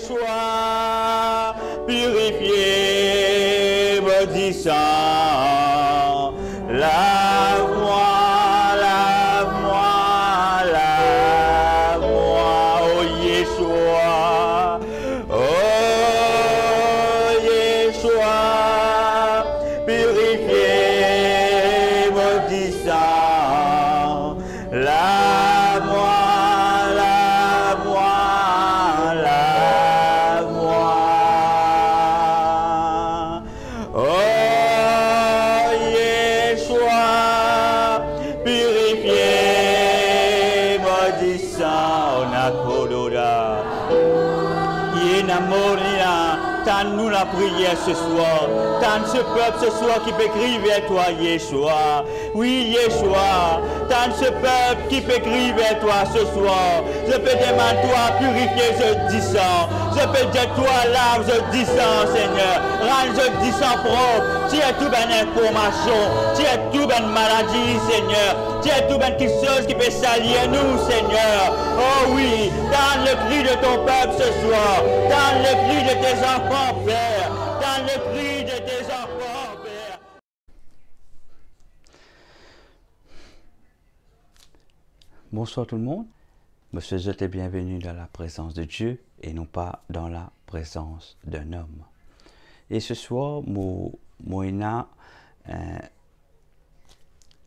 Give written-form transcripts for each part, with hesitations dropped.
Yeshua, purifié, maudissant, lave-moi, lave-moi, lave-moi, oh Yeshua, oh Yeshua, purifié, maudissant, lave-moi, lave-moi, lave-moi, oh Yeshua, purifié, maudissant, Nakododa. Tends-nous la prière ce soir. Tends ce peuple ce soir qui peut crier vers toi, Yeshua. Oui, Yeshua. Tends ce peuple qui peut crier vers toi ce soir. Je peux demander toi purifier ce sang. Je peux dire toi lave ce sang, Seigneur. Rends ce sang propre. Tu es tout une information. Tu es tout une maladie, Seigneur. Tu es tout une chose qui peut salir nous, Seigneur. Oh oui, dans le cri de ton peuple ce soir. Dans le cri de tes enfants, Père. Dans le cri de tes enfants, Père. Bonsoir tout le monde. Monsieur, je t'ai bienvenue dans la présence de Dieu et non pas dans la présence d'un homme. Et ce soir, moi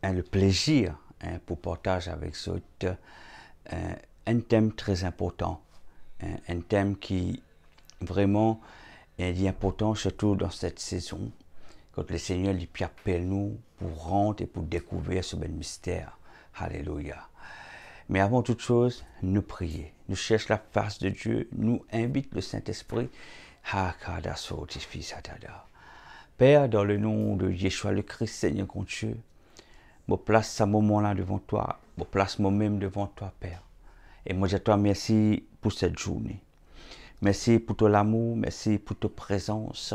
le plaisir pour partager avec vous un thème très important, un thème qui vraiment est important, surtout dans cette saison, quand le Seigneur lui appelle nous pour rentrer et pour découvrir ce bel mystère. Alléluia. Mais avant toute chose, nous prier. Nous cherchons la face de Dieu. Nous invite le Saint-Esprit. Père, dans le nom de Yeshua le Christ, Seigneur mon Dieu, je place ce moment-là devant toi. Je place moi-même devant toi, Père. Et moi, je te remercie pour cette journée. Merci pour ton amour. Merci pour ta présence.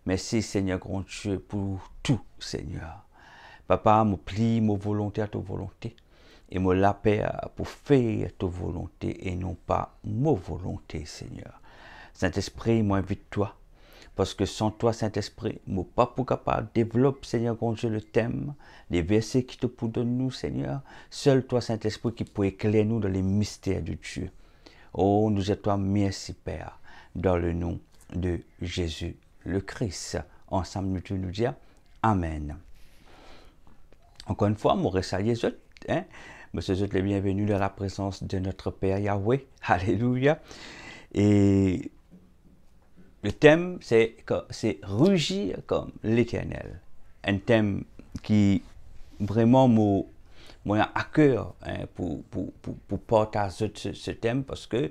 Merci, Seigneur mon Dieu, pour tout, Seigneur. Papa, je plie ma volonté à ta volonté. Et moi la Père pour faire ta volonté et non pas ma volonté, Seigneur. Saint-Esprit, moi invite toi. Parce que sans toi, Saint-Esprit, moi pas pour capable développer, Seigneur, mon Dieu, le thème, les versets qui te pour nous, Seigneur. Seul toi, Saint-Esprit, qui peut éclairer nous dans les mystères de Dieu. Oh, nous et toi, merci, Père, dans le nom de Jésus le Christ. Ensemble, nous te nous dire Amen. Encore une fois, mon ressalé, Monsieur, je les bienvenus dans la présence de notre Père Yahweh. Alléluia. Et le thème, c'est rugir comme l'Éternel. Un thème qui vraiment m'a à cœur pour partager ce thème parce que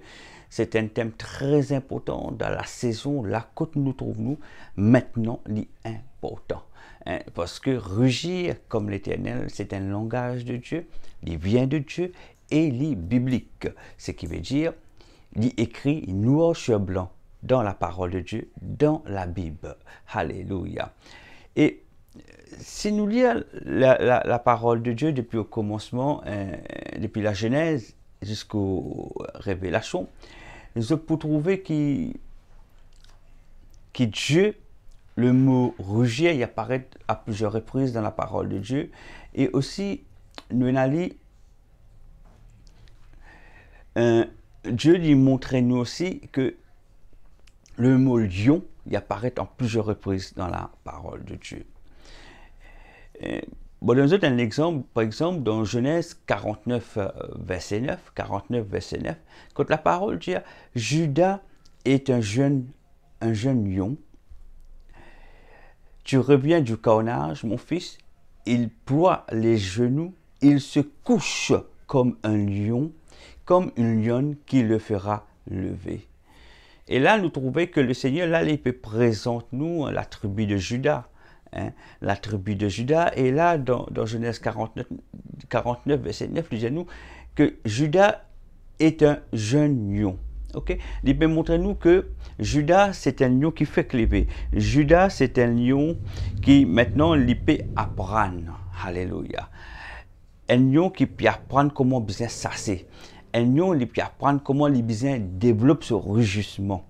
c'est un thème très important dans la saison là que nous trouvons maintenant, important. Parce que rugir comme l'Éternel, c'est un langage de Dieu, il vient de Dieu et il est biblique. Ce qui veut dire, il est écrit noir sur blanc dans la parole de Dieu, dans la Bible. Alléluia. Et si nous lisons la parole de Dieu depuis le commencement, depuis la Genèse jusqu'aux Révélations, nous pouvons trouver que Dieu, le mot rugir, il apparaît à plusieurs reprises dans la parole de Dieu. Et aussi, nous allons Dieu lui montrait nous aussi que le mot lion, il apparaît en plusieurs reprises dans la parole de Dieu. Bon, nous avons un exemple, par exemple, dans Genèse 49, verset 9, quand la parole dit « Judas est un jeune lion. Tu reviens du carnage, mon fils, il ploie les genoux, il se couche comme un lion, comme une lionne qui le fera lever. » Et là, nous trouvons que le Seigneur, là, il présente nous la tribu de Judas. La tribu de Judas. Et là, dans Genèse 49, verset 9, il dit nous que Judas est un jeune lion. Okay? Il peut montrer nous que Judas, c'est un lion qui fait cléver. Judas, c'est un lion qui, maintenant, il peut apprendre. Alléluia. Un lion qui peut apprendre comment bien s'asser. Un lion qui peut apprendre comment il bien développe ce rugissement.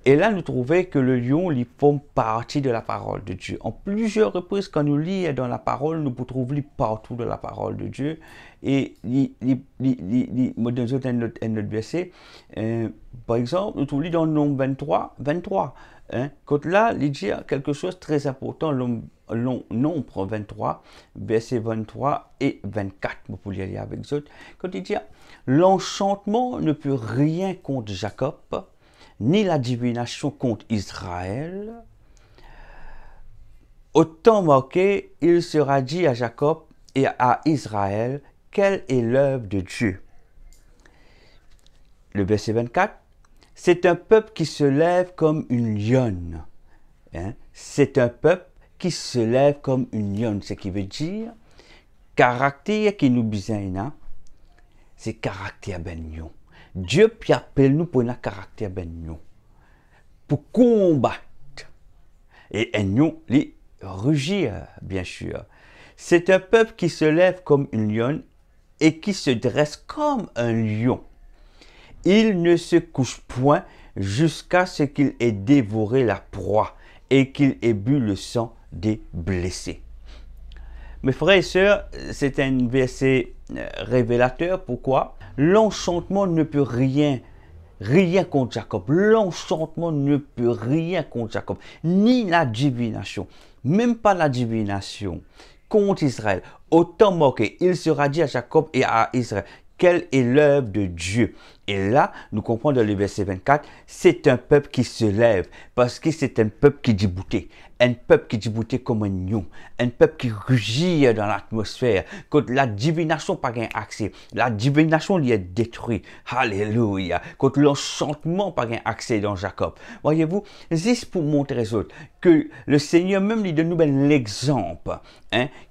Et là, nous trouvons que le lion, il forme partie de la parole de Dieu. En plusieurs reprises, quand nous lisons dans la parole, nous pouvons trouver partout de la parole de Dieu. Et dans un autre verset, par exemple, nous trouvons dans Nombre 23. Quand là, il dit quelque chose de très important, Nombre 23, verset 23 et 24. Vous pouvez lire avec eux. Quand il dit, l'enchantement ne peut rien contre Jacob, ni la divination contre Israël. Au temps marqué, il sera dit à Jacob et à Israël, quelle est l'œuvre de Dieu. Le verset 24, c'est un peuple qui se lève comme une lionne. C'est un peuple qui se lève comme une lionne. Ce qui veut dire, caractère qui nous besoin, c'est caractère ben lion. Dieu appelle nous pour un caractère ben lion. Pour combattre. Et un lion, les rugir, bien sûr. C'est un peuple qui se lève comme une lionne et qui se dresse comme un lion. Il ne se couche point jusqu'à ce qu'il ait dévoré la proie et qu'il ait bu le sang des blessés. Mes frères et sœurs, c'est un verset révélateur. Pourquoi? L'enchantement ne peut rien contre Jacob. L'enchantement ne peut rien contre Jacob. Ni la divination, même pas la divination contre Israël. Au temps marqué, il sera dit à Jacob et à Israël, quelle est l'œuvre de Dieu? Et là, nous comprenons dans le verset 24, c'est un peuple qui se lève, parce que c'est un peuple qui dit bouté. Un peuple qui dit bouté comme un lion. Un peuple qui rugit dans l'atmosphère. Quand la divination n'a pas accès, la divination lui est détruite. Alléluia. Quand l'enchantement n'a pas accès dans Jacob. Voyez-vous, c'est pour montrer aux autres que le Seigneur même lui donne l'exemple,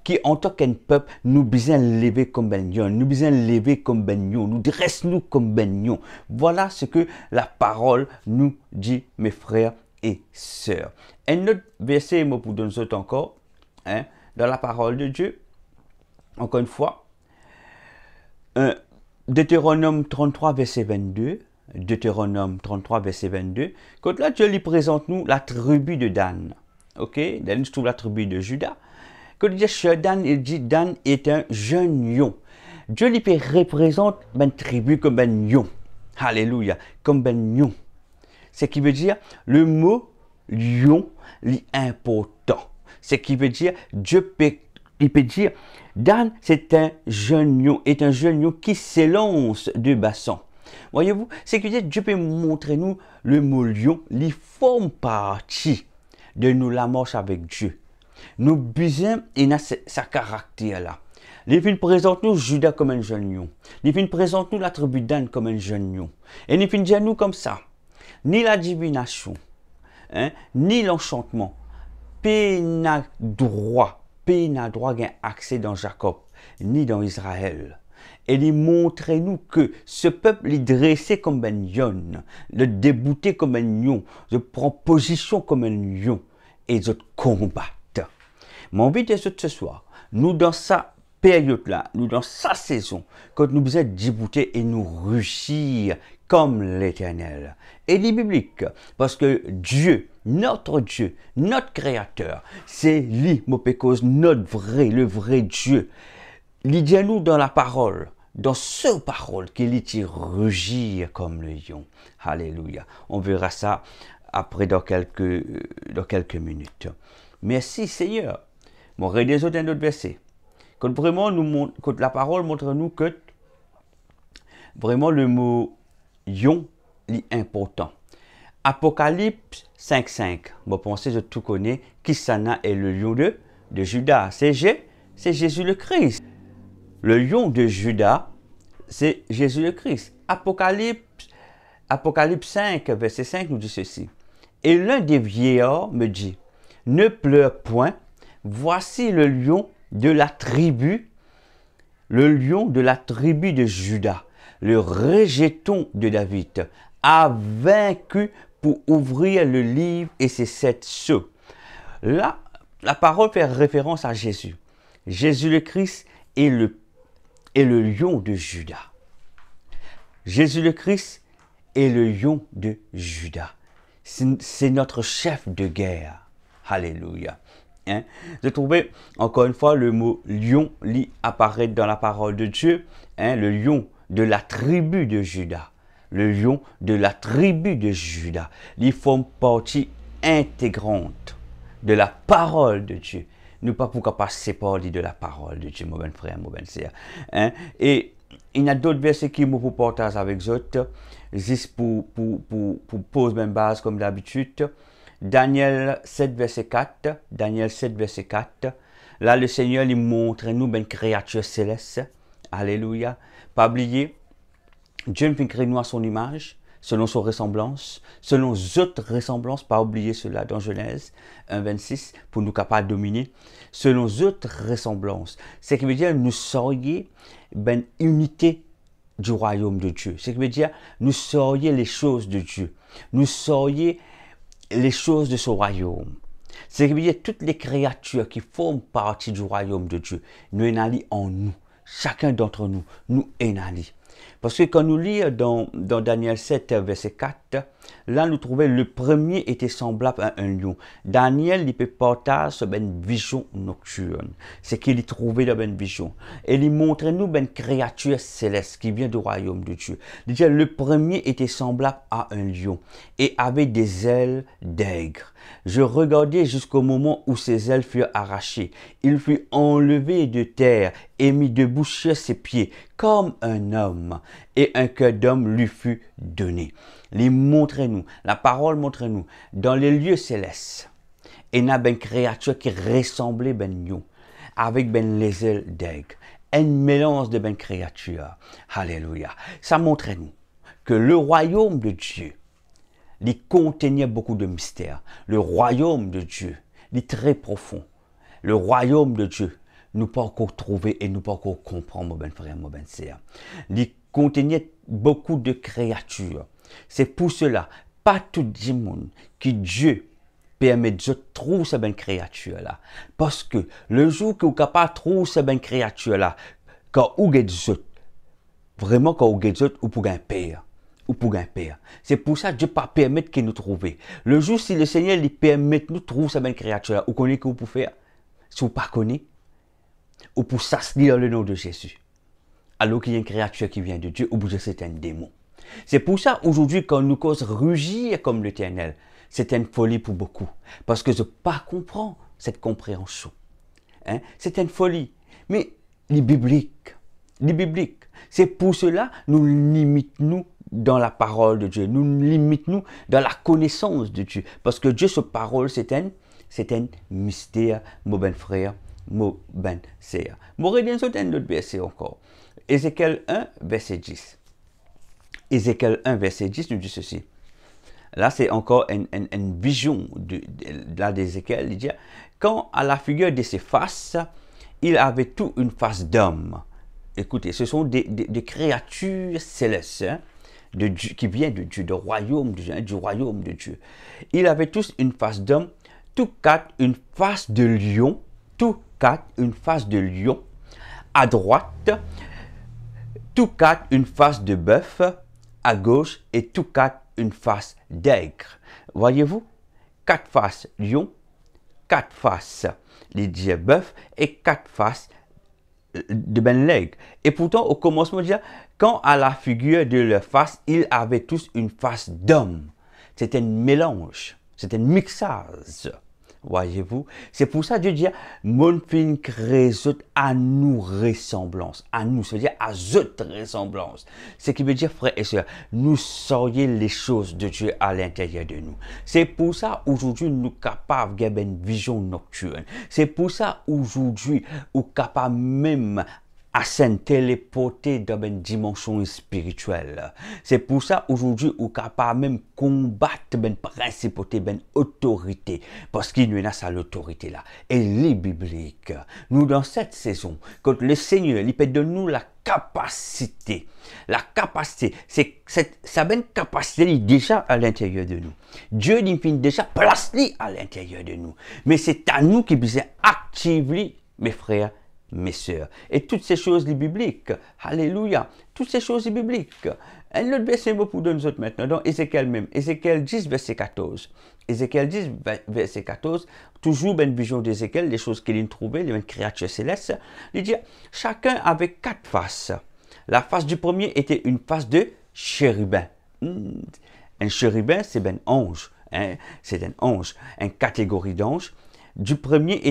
qui en tant qu'un peuple, nous besoin lever comme ben lion, nous besoin lever comme ben lion, nous dresse-nous comme ben lion. Voilà ce que la parole nous dit, mes frères et sœurs. Un autre verset, moi, pour donner ça encore, dans la parole de Dieu, encore une fois, Deutéronome 33, verset 22, Deutéronome 33, verset 22, quand là, Dieu lui présente nous la tribu de Dan. Ok? Dan se trouve la tribu de Juda. Quand il dit Dan, il dit Dan est un jeune lion. Dieu lui représente une tribu comme un lion. Alléluia, comme un lion. Ce qui veut dire, le mot lion est important. Ce qui veut dire, il peut dire, Dan, c'est un jeune lion, qui s'élance de bassin. Voyez-vous, c'est que Dieu peut montrer nous le mot lion, il forme partie de nous la marche avec Dieu. Nous besoin, il a sa caractère là. Il vient présenter nous Judas comme un jeune lion. Il vient présenter nous la tribu Dan comme un jeune lion. Et il vient dire nous comme ça. Ni la divination, ni l'enchantement, pas n'a droit gain accès dans Jacob, ni dans Israël. Et il montre nous que ce peuple est dressé comme un lion, le débouté comme un lion, je prends position comme un lion, et je combattent. Mon but est ce soir, nous dans sa période-là, nous dans sa saison, quand nous êtes déboutés et nous rugir comme l'Éternel. Et il est biblique, parce que Dieu, notre Créateur, c'est lui, le vrai Dieu. Il dit à nous dans la parole, dans ce parole, qu'il est rugir comme le lion. Alléluia. On verra ça après dans quelques minutes. Merci Seigneur. Bon, regardez un autre verset. Quand vraiment quand la parole montre nous que vraiment le mot lion est important. Apocalypse 5.5. Bon, pensez, je tout connais. Kisana est le lion de Judas. C'est Jésus le Christ. Le lion de Judas, c'est Jésus le Christ. Apocalypse 5, verset 5 nous dit ceci. Et l'un des vieillards me dit, ne pleure point, voici le lion de la tribu de Judas, le rejeton de David, a vaincu pour ouvrir le livre et ses 7 sceaux. Là, la parole fait référence à Jésus. Jésus le Christ est le lion de Judas. Jésus le Christ est le lion de Judas. c'est notre chef de guerre. Alléluia. Hein? Je trouvais encore une fois le mot lion apparaître dans la parole de Dieu. Hein? Le lion de la tribu de Juda. Le lion de la tribu de Juda. Il forme partie intégrante de la parole de Dieu. Nous pas pourquoi pas séparer de la parole de Dieu, mon bon frère, mon bon sœur. Hein? Et il y a d'autres versets qui me partage avec vous, juste pour poser même base comme d'habitude. Daniel 7, verset 4. Daniel 7, verset 4. Là, le Seigneur lui montre nous une créature céleste. Alléluia. Pas oublier, Dieu nous crée nous à son image, selon son ressemblance, selon autres ressemblances, pas oublier cela dans Genèse 1, 26, pour nous capables de dominer, selon autres ressemblances. Ce qui veut dire nous serions une unité du royaume de Dieu. Ce qui veut dire nous serions les choses de Dieu. Nous serions les choses de son royaume. Ce qui veut dire toutes les créatures qui forment partie du royaume de Dieu, nous énalient en nous. Chacun d'entre nous, nous énalient. Parce que quand nous lisons dans Daniel 7, verset 4, là nous trouvons le premier était semblable à un lion. Daniel, il peut partager sur une vision nocturne. C'est qu'il y trouvait dans une vision. Et il montre nous une créature céleste qui vient du royaume de Dieu. Il dit, le premier était semblable à un lion et avait des ailes d'aigre. Je regardais jusqu'au moment où ses ailes furent arrachées. Il fut enlevé de terre et mis debout sur ses pieds comme un homme, et un cœur d'homme lui fut donné. Montrez-nous, la parole montre-nous, dans les lieux célestes, il y a une créature qui ressemblait à un lion, avec les ailes d'aigle, un mélange de créatures. Alléluia. Ça montre-nous que le royaume de Dieu, il contenait beaucoup de mystères. Le royaume de Dieu, il est très profond. Le royaume de Dieu, nous pas encore trouver et nous pas encore comprendre, mon bon frère, mon bon sœur. Il contenait beaucoup de créatures. C'est pour cela, pas tout le monde qui Dieu permet de trouver ces bonnes créatures-là. Parce que le jour que vous êtes capable de trouver ces bonnes créatures-là, quand vous êtes vraiment quand vous êtes vous pouvez un père. Ou pour un père. C'est pour ça que Dieu ne pas permettre que nous trouvions. Le jour si le Seigneur lui permet de nous trouver ces bonnes créatures-là, vous connaissez ce que vous pouvez faire? Si vous ne connaissez pas, ou pour s'asseoir dans le nom de Jésus. Alors qu'il y a une créature qui vient de Dieu, ou pour dire c'est un démon. C'est pour ça, aujourd'hui, quand nous cause rugir comme l'Éternel, c'est une folie pour beaucoup. Parce que je ne pas comprends cette compréhension. Hein? C'est une folie. Mais les bibliques, c'est pour cela nous limitons dans la parole de Dieu. Nous limitons dans la connaissance de Dieu. Parce que Dieu, sa parole, c'est un mystère, mon bon frère, mon bon sœur. Mon redis un autre verset encore. Ézéchiel 1, verset 10. Ézéchiel 1, verset 10 nous dit ceci. Là, c'est encore une vision d'Ézéchiel. Il dit, quand à la figure de ses faces, il avait tout une face d'homme. Écoutez, ce sont des créatures célestes, hein, de Dieu, qui viennent de Dieu, du royaume de Dieu. Il avait tous une face d'homme, tous quatre une face de lion, à droite, tous quatre une face de bœuf, à gauche, et tous quatre une face d'aigre. Voyez-vous, 4 faces lion, 4 faces les dieux bœuf et 4 faces de l'aigle. Et pourtant, au commencement, quand à la figure de leur face, ils avaient tous une face d'homme. C'était un mélange, c'était un mixage. Voyez-vous, c'est pour ça que Dieu dit, mon fin crée à nous ressemblance, à nous, c'est-à-dire à autres ressemblance. Ce qui veut dire, frères et sœurs, nous serions les choses de Dieu à l'intérieur de nous. C'est pour ça aujourd'hui nous sommes capables d'avoir une vision nocturne. C'est pour ça aujourd'hui nous sommes capables même à s'en téléporter dans une dimension spirituelle. C'est pour ça aujourd'hui nous sommes capables même combattre une principauté, une autorité, parce qu'il y a ça l'autorité là. Et les bibliques, nous dans cette saison, quand le Seigneur il peut donner nous la capacité, c'est sa bonne capacité est déjà à l'intérieur de nous. Dieu il finit déjà place à l'intérieur de nous. Mais c'est à nous qui besoin activer, mes frères, mes sœurs. Et toutes ces choses bibliques, alléluia, toutes ces choses bibliques, Un autre verset pour nous autres maintenant, dans Ézéchiel même, Ézéchiel 10, verset 14. Ézéchiel 10, verset 14, toujours une vision d'Ézéchiel, les choses qu'il a trouvées, les créatures célestes. Il dit, chacun avait 4 faces. La face du premier était une face de chérubin. Un chérubin, c'est un ange. Hein? C'est un ange, une catégorie d'ange. Du premier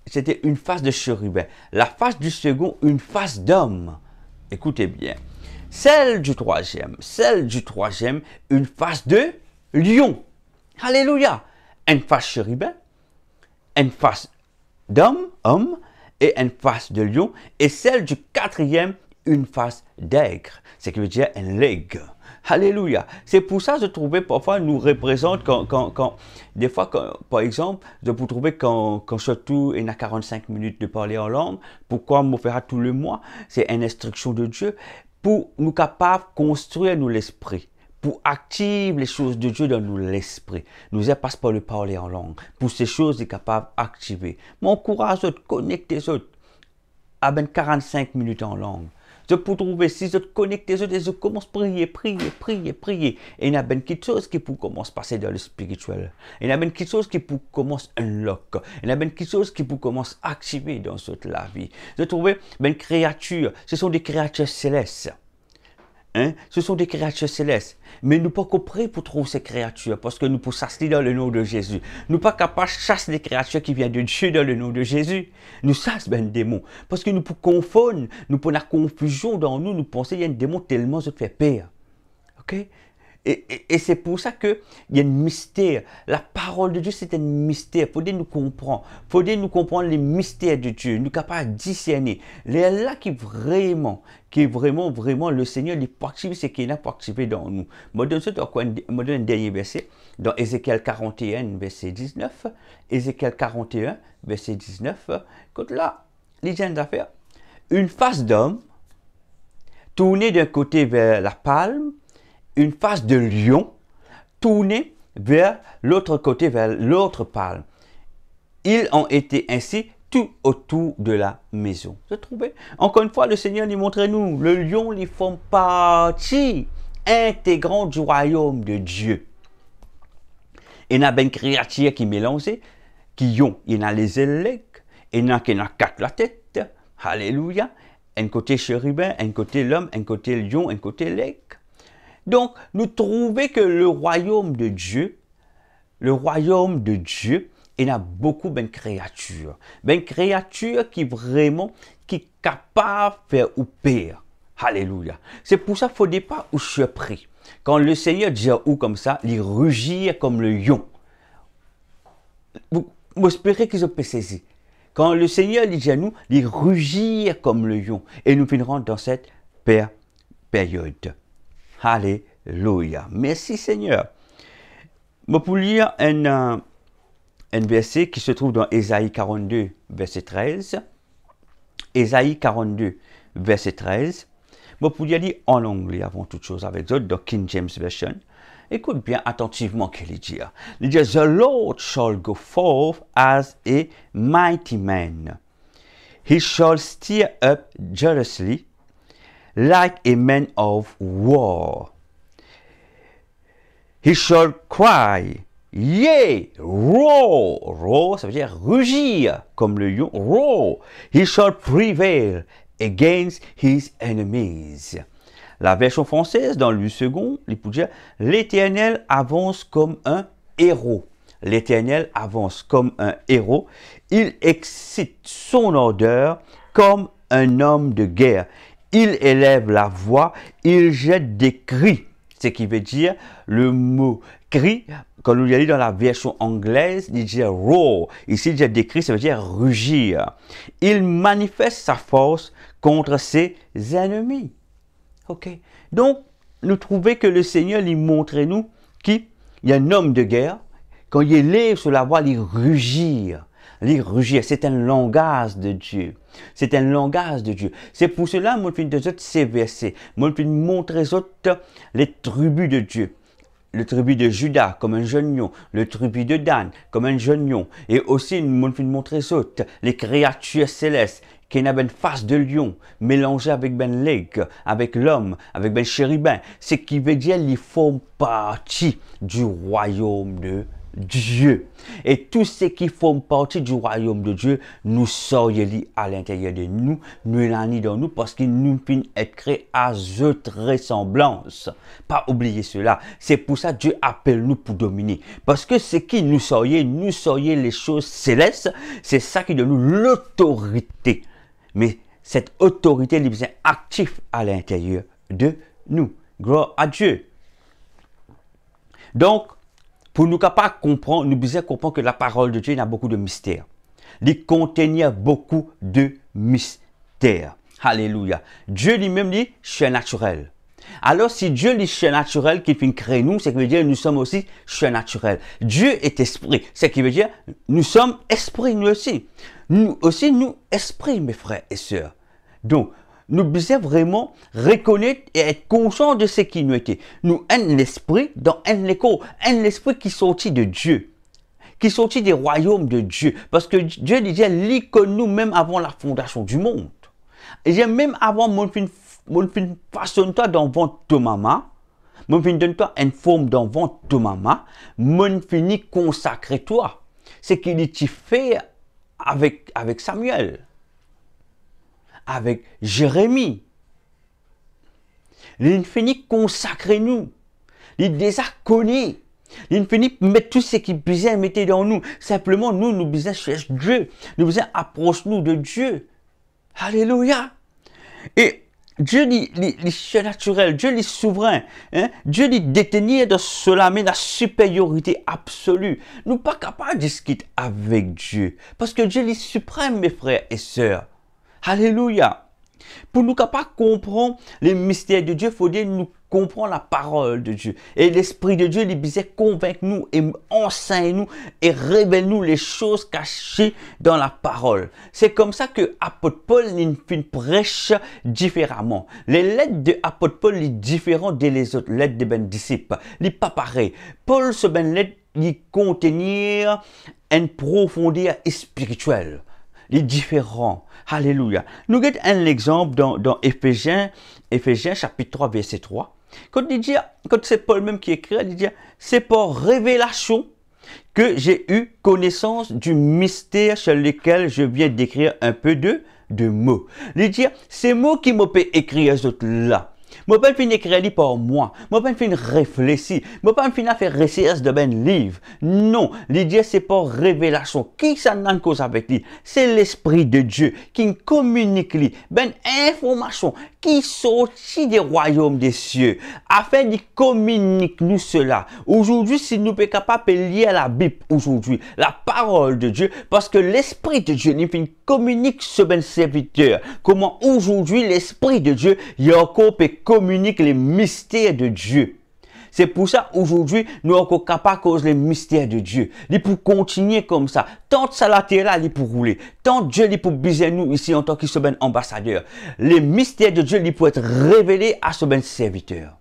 c'était une face de chérubin. La face du second, une face d'homme. Écoutez bien. Celle du troisième, une face de lion. Alléluia. Une face chérubin, une face d'homme, homme, et une face de lion. Et celle du quatrième, une face d'aigre. Ce qui veut dire un leg. Alléluia. C'est pour ça que je trouvais parfois nous représente des fois, par exemple, je peux trouver quand surtout il y a 45 minutes de parler en langue, pourquoi me fera tout le mois, c'est une instruction de Dieu pour nous capables de construire nous l'esprit, pour activer les choses de Dieu dans nous l'esprit. Nous ne passe pas le parler en langue. Pour ces choses, est capable d'activer. M'encourage de connecter à 45 minutes en langue. Je peux trouver, si je te connecte, je commence à prier. Et il y a quelque chose qui peut commencer à passer dans le spirituel. Il y a quelque chose qui peut commencer à unlock. Il y a quelque chose qui peut commencer à activer dans la vie. Je trouve, créatures, ce sont des créatures célestes. Hein? Ce sont des créatures célestes. Mais nous ne pouvons pas prier pour trouver ces créatures parce que nous pouvons chasser dans le nom de Jésus. Nous ne sommes pas capables de chasser des créatures qui viennent de Dieu dans le nom de Jésus. Nous chassons des démons. Parce que nous pouvons confondre, nous pouvons la confusion dans nous, nous pensons qu'il y a un démon tellement ça fait peur. Ok? Et c'est pour ça qu'il y a un mystère. La parole de Dieu, c'est un mystère. Il faut nous comprendre. Il faut nous comprendre les mystères de Dieu. Nous sommes capables de discerner. Les là qui vraiment le Seigneur, il peut activer ce qu'il a pour activer dans nous. Je donne un dernier verset. Dans Ézéchiel 41, verset 19. Ézéchiel 41, verset 19. Écoute là, les gens d'affaires. Une face d'homme, tournée d'un côté vers la palme, une face de lion tournée vers l'autre côté, vers l'autre palme. Ils ont été ainsi tout autour de la maison. Vous trouvez? Encore une fois, le Seigneur nous montre nous, le lion, ils font partie intégrante du royaume de Dieu. Il y a une créature qui est mélangée, il y a les ailes, il y a qui ont 4 la tête. Alléluia. Un côté chérubin, un côté l'homme, un côté lion, un côté l'aigle. Donc, nous trouvons que le royaume de Dieu, il y a beaucoup de créatures. Des créatures qui vraiment, qui sont capables de faire ou pire. Alléluia. C'est pour ça qu'il ne faut pas où je suis pris. Quand le Seigneur dit ou comme ça, il rugit comme le lion. Vous espérez qu'ils ont saisi. Quand le Seigneur dit à nous, il rugit comme le lion. Et nous finirons dans cette période. Alléluia. Merci Seigneur. Je peux lire un verset qui se trouve dans Ésaïe 42, verset 13. Ésaïe 42, verset 13. Je peux lire en anglais avant toute chose avec d'autres dans King James Version. Écoute bien attentivement ce qu'il dit. Il dit, The Lord shall go forth as a mighty man. He shall stir up jealously like a man of war. He shall cry, yea, roar. Roar, ça veut dire rugir, comme le lion, roar. He shall prevail against his enemies. La version française, dans le second, il peut dire, l'Éternel avance comme un héros. L'Éternel avance comme un héros. Il excite son ardeur comme un homme de guerre. Il élève la voix, il jette des cris. Ce qui veut dire le mot cri, quand nous y allons dans la version anglaise, il dit roar. Ici, il jette des cris, ça veut dire rugir. Il manifeste sa force contre ses ennemis. Ok. Donc, nous trouvons que le Seigneur lui montre nous qu'il y a un homme de guerre, quand il élève sur la voix, il rugir. C'est un langage de Dieu. C'est un langage de Dieu. C'est pour cela que je vais ces versets. Je vais montrer les tribus de Dieu. Le tribu de Judas comme un jeune lion. Le tribu de Dan comme un jeune lion. Et aussi, je vais montrer les créatures célestes qui n'a ben face de lion, mélangé avec ben l'aigle, avec l'homme, avec ben chérubin. Ce qui veut dire qu'ils font partie du royaume de Dieu. Et tous ceux qui font partie du royaume de Dieu, nous sommes à l'intérieur de nous, nous l'avons dans nous, parce qu'ils nous finissent être créés à notre ressemblance. Pas oublier cela. C'est pour ça que Dieu appelle nous pour dominer. Parce que ce qui nous sommes les choses célestes, c'est ça qui donne nous l'autorité. Mais cette autorité est bien active à l'intérieur de nous. Gloire à Dieu. Donc, pour nous capables de comprendre, nous devons comprendre que la parole de Dieu a beaucoup de mystères. Il contient beaucoup de mystères. Alléluia. Dieu lui-même dit surnaturel. Alors, si Dieu dit surnaturel qui fait créer nous, c'est qui veut dire que nous sommes aussi surnaturels. Dieu est esprit. C'est qui veut dire nous sommes esprit, nous aussi. Nous aussi, nous esprits, mes frères et sœurs. Donc, nous devons vraiment reconnaître et être conscients de ce qui nous était. Nous avons l'esprit dans un écho, un esprit qui sortit de Dieu, qui sortit des royaumes de Dieu. Parce que Dieu disait, lit que nous, même avant la fondation du monde. Et même avant mon fin façonne-toi dans ventre de maman, mon fin donne-toi une forme dans ventre de maman, mon fini consacre-toi. C'est qu'il dit fait avec Samuel, avec Jérémie. Il finit consacrer nous. Il déjà connaît. Il finit mettre tout ce qui besoin mettre dans nous. Simplement, nous besoin chercher Dieu. Nous besoin approcher nous de Dieu. Alléluia. Et Dieu dit surnaturel, Dieu dit souverain, hein? Dieu dit détenir de cela, mais la supériorité absolue. Nous ne sommes pas capables de discuter avec Dieu. Parce que Dieu est suprême, mes frères et sœurs. Alléluia. Pour nous capables de comprendre les mystères de Dieu, il faut dire nous comprendre la parole de Dieu. Et l'Esprit de Dieu, il disait convainc nous et enseigne nous et révèle nous les choses cachées dans la parole. C'est comme ça que l'apôtre Paul il prêche différemment. Les lettres de l'apôtre Paul sont différentes des autres lettres de ben disciples. Il n'est pas pareil. Paul, ce ben lettre, il contenir une profondeur spirituelle. Il est différent. Alléluia. Nous avons un exemple dans Éphésiens chapitre 3, verset 3. Quand c'est Paul même qui écrit, il dit, c'est par révélation que j'ai eu connaissance du mystère sur lequel je viens d'écrire un peu de mots. Il dit, ces mots qui m'ont écrit là. Je ne peux pas écrire par moi. Je ne peux pas réfléchir. Je ne peux pas faire recherche de ben livre. Non, l'idée c'est pas révélation. Qui ça n'a cause avec lui? C'est l'Esprit de Dieu qui communique lui ben information qui sortit des royaumes des cieux afin de communiquer nous cela. Aujourd'hui, si nous sommes capables de lire la Bible aujourd'hui, la parole de Dieu, parce que l'Esprit de Dieu nous communique ce ben serviteur. Comment aujourd'hui l'Esprit de Dieu il encore peut communiquer les mystères de Dieu. C'est pour ça aujourd'hui nous sommes encore capables de causer les mystères de Dieu. Il pour continuer comme ça. Tant ça la terre là, il pour rouler. Tant Dieu il pour biser nous ici en tant que ce ben ambassadeur. Les mystères de Dieu il pour être révélés à ce ben serviteur.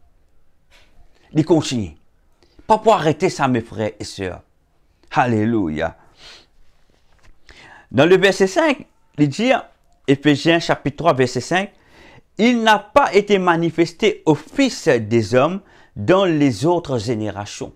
Il continue. Pas pour arrêter ça mes frères et sœurs. Alléluia. Dans le verset 5, il dit, Éphésiens chapitre 3, verset 5, il n'a pas été manifesté au Fils des hommes dans les autres générations.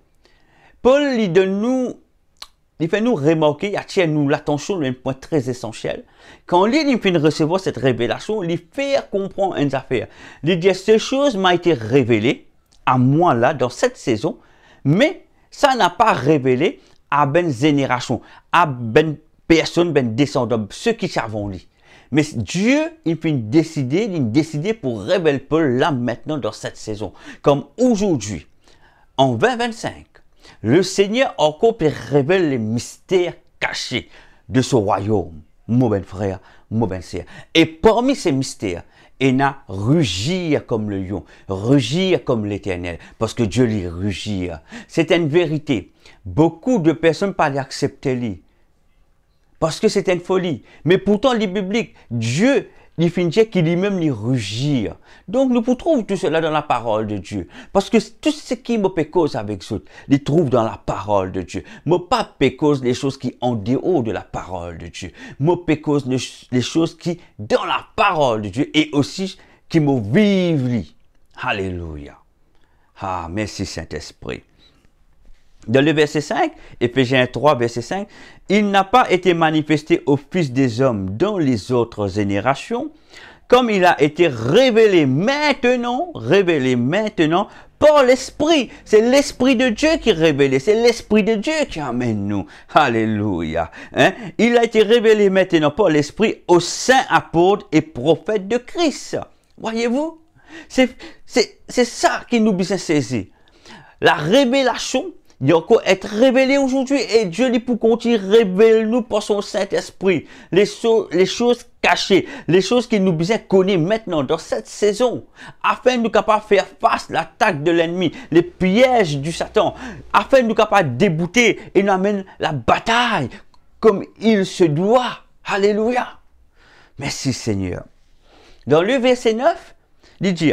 Paul, il fait nous remarquer, il attire nous l'attention, un point très essentiel. Quand il fait recevoir cette révélation, il fait comprendre une affaire. Il dit, ces choses m'ont été révélées à moi là, dans cette saison, mais ça n'a pas révélé à ben génération, à ben personne, ben descendant, ceux qui savent lui. Mais Dieu, il fait décider pour révéler Paul là maintenant dans cette saison. Comme aujourd'hui, en 2025, le Seigneur encore peut révéler les mystères cachés de ce royaume, mon ben frère, mon ben sœur. Et parmi ces mystères, il y a rugir comme le lion, rugir comme l'Éternel, parce que Dieu lui rugir. C'est une vérité. Beaucoup de personnes ne peuvent pas accepter lui. Parce que c'est une folie. Mais pourtant, les bibliques, Dieu, il finit qu'il lui-même lui rugir. Donc, nous trouvons tout cela dans la parole de Dieu. Parce que tout ce qui me pécose avec eux, les trouve dans la parole de Dieu. Me pas pécose les choses qui en dehors de la parole de Dieu. Me pécose les choses qui dans la parole de Dieu et aussi qui me vivent. Alléluia. Ah, merci Saint-Esprit. Dans le verset 5, Éphésiens 3, verset 5, « Il n'a pas été manifesté au Fils des hommes dans les autres générations, comme il a été révélé maintenant par l'Esprit. » C'est l'Esprit de Dieu qui est révélé, c'est l'Esprit de Dieu qui amène nous. Alléluia. Hein? Il a été révélé maintenant par l'Esprit aux saints apôtres et prophètes de Christ. Voyez-vous? C'est ça qui nous besoin saisir. La révélation, il doit être révélé aujourd'hui et Dieu lui pour continuer révéler nous par son Saint-Esprit les choses cachées, les choses qu'il nous besoin connaître maintenant dans cette saison, afin de nous capables de faire face à l'attaque de l'ennemi, les pièges du Satan, afin de nous capables de débouter et nous amener la bataille comme il se doit. Alléluia. Merci Seigneur. Dans le verset 9, il dit,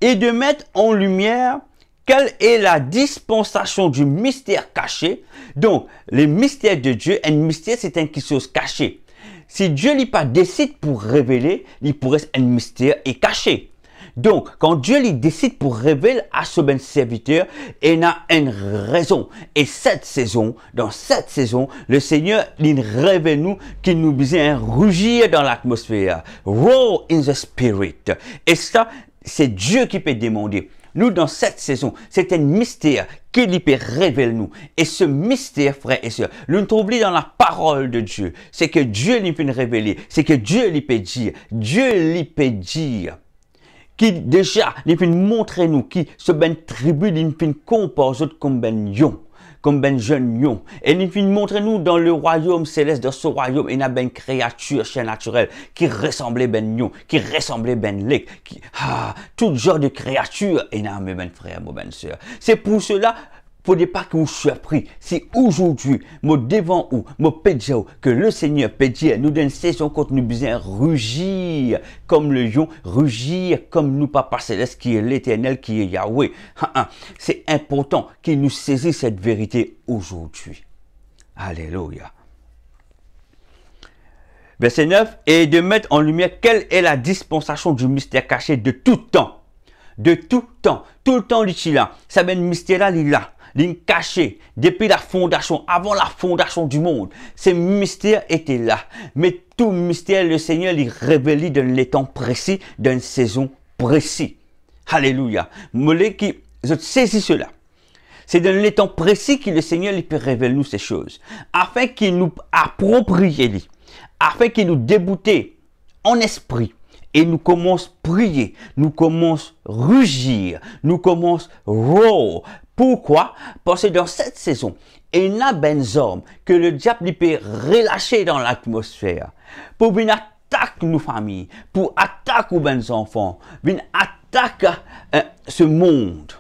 et de mettre en lumière quelle est la dispensation du mystère caché. Donc, le mystère de Dieu, un mystère, c'est une chose cachée. Si Dieu n'est pas décide pour révéler, il pourrait être un mystère et caché. Donc, quand Dieu lui décide pour révéler à ce bon serviteur, il a une raison. Et dans cette saison, le Seigneur, il révèle nous qu'il nous besoin rugir dans l'atmosphère. Roar in the spirit. Et ça, c'est Dieu qui peut demander. Nous, dans cette saison, c'est un mystère qu'il peut révéler nous. Et ce mystère, frères et sœurs, nous le trouvons dans la parole de Dieu. C'est que Dieu lui peut révéler. C'est que Dieu lui peut dire. Dieu lui peut dire. Qui déjà, il peut montrer nous qui ce ben tribu, il peut composer comme ben yon. Comme ben jeune yon. Et il peut montrer nous dans le royaume céleste, dans ce royaume, il y a ben créature chien naturelle qui ressemblait ben yon, qui ressemblait ben lek, tout genre de créatures, et n'a ben frère, mon ben soeur. C'est pour cela, pour ne pas que vous soyez pris, si aujourd'hui, moi devant vous, moi pédia que le Seigneur pédia, nous donne une saison quand nous besoin rugir comme le lion, rugir comme nous papa céleste qui est l'Éternel, qui est Yahweh. C'est important qu'il nous saisisse cette vérité aujourd'hui. Alléluia. Verset 9, et de mettre en lumière quelle est la dispensation du mystère caché de tout temps. De tout temps. Tout le temps, il est là. Ça ben mystère là, il est là. Ligne cachée depuis la fondation, avant la fondation du monde. Ce mystère était là. Mais tout mystère, le Seigneur lui révèle dans les temps précis, dans une saison précise. Alléluia. Molé qui, je saisis cela. C'est dans les temps précis que le Seigneur lui peut révéler nous ces choses. Afin qu'il nous approprie, afin qu'il nous déboute en esprit. Et nous commençons à prier, nous commençons à rugir, nous commençons à roar. Pourquoi? Parce que dans cette saison, il y a des hommes que le diable peut relâcher dans l'atmosphère pour venir attaquer nos familles, pour attaquer nos enfants, venir attaquer ce monde.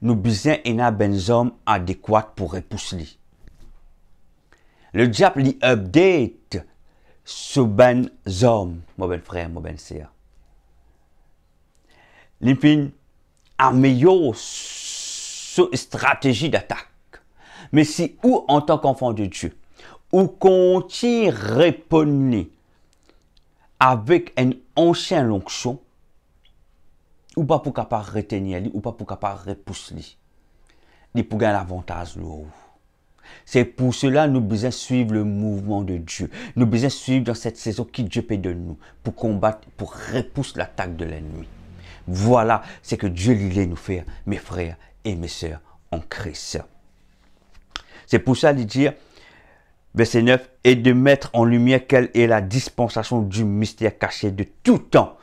Nous besoin il y a des hommes adéquats pour repousser. Le diable lui update ce ben hommes, mon ben frère, mon ben sœur. Il fait une meilleure stratégie d'attaque. Mais si ou en tant qu'enfant de Dieu, ou continue à répondre avec un ancien onction, ou pas pour capable retenir, ou pas pour capable repousser, il pour gagner l'avantage lourd. C'est pour cela que nous devons suivre le mouvement de Dieu. Nous devons suivre dans cette saison qui Dieu peut donner nous pour combattre, pour repousser l'attaque de l'ennemi. Voilà ce que Dieu voulait nous faire, mes frères et mes sœurs en Christ. C'est pour ça qu'il dit, verset 9, et de mettre en lumière quelle est la dispensation du mystère caché de tout temps,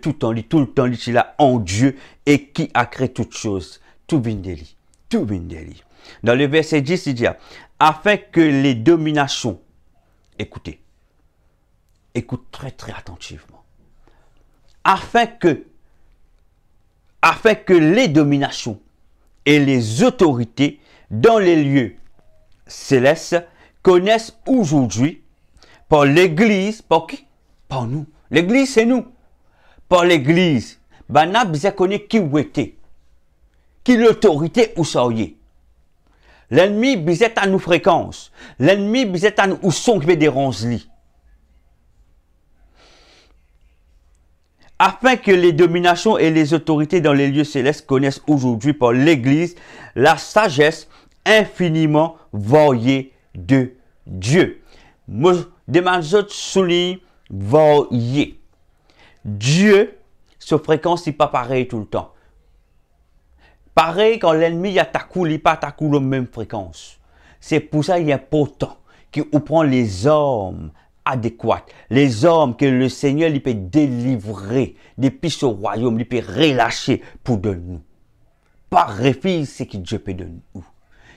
tout le temps, il est là en Dieu et qui a créé toutes choses. Tout vient de lui. Tout vient de lui. Dans le verset 10, il dit, afin que les dominations, écoutez, écoute très très attentivement, afin que les dominations et les autorités dans les lieux célestes connaissent aujourd'hui par l'Église, par qui? Par nous, L'église, c'est nous. Par l'église, ben, n'a besoin de connaître qui vous êtes, qui l'autorité ou ça y est. L'ennemi besoin à nous fréquence. L'ennemi besoin à nous où sont qui dérange. Afin que les dominations et les autorités dans les lieux célestes connaissent aujourd'hui par l'Église la sagesse infiniment variée de Dieu. Moi, demande souligne variée. Dieu, sa fréquence n'est pas pareil tout le temps. Pareil quand l'ennemi attaque, il n'est pas attaque la même fréquence. C'est pour ça qu'il est important qu'on prend les hommes adéquats, les hommes que le Seigneur il peut délivrer depuis ce royaume, il peut relâcher pour de nous. Par refus, c'est que Dieu peut de nous.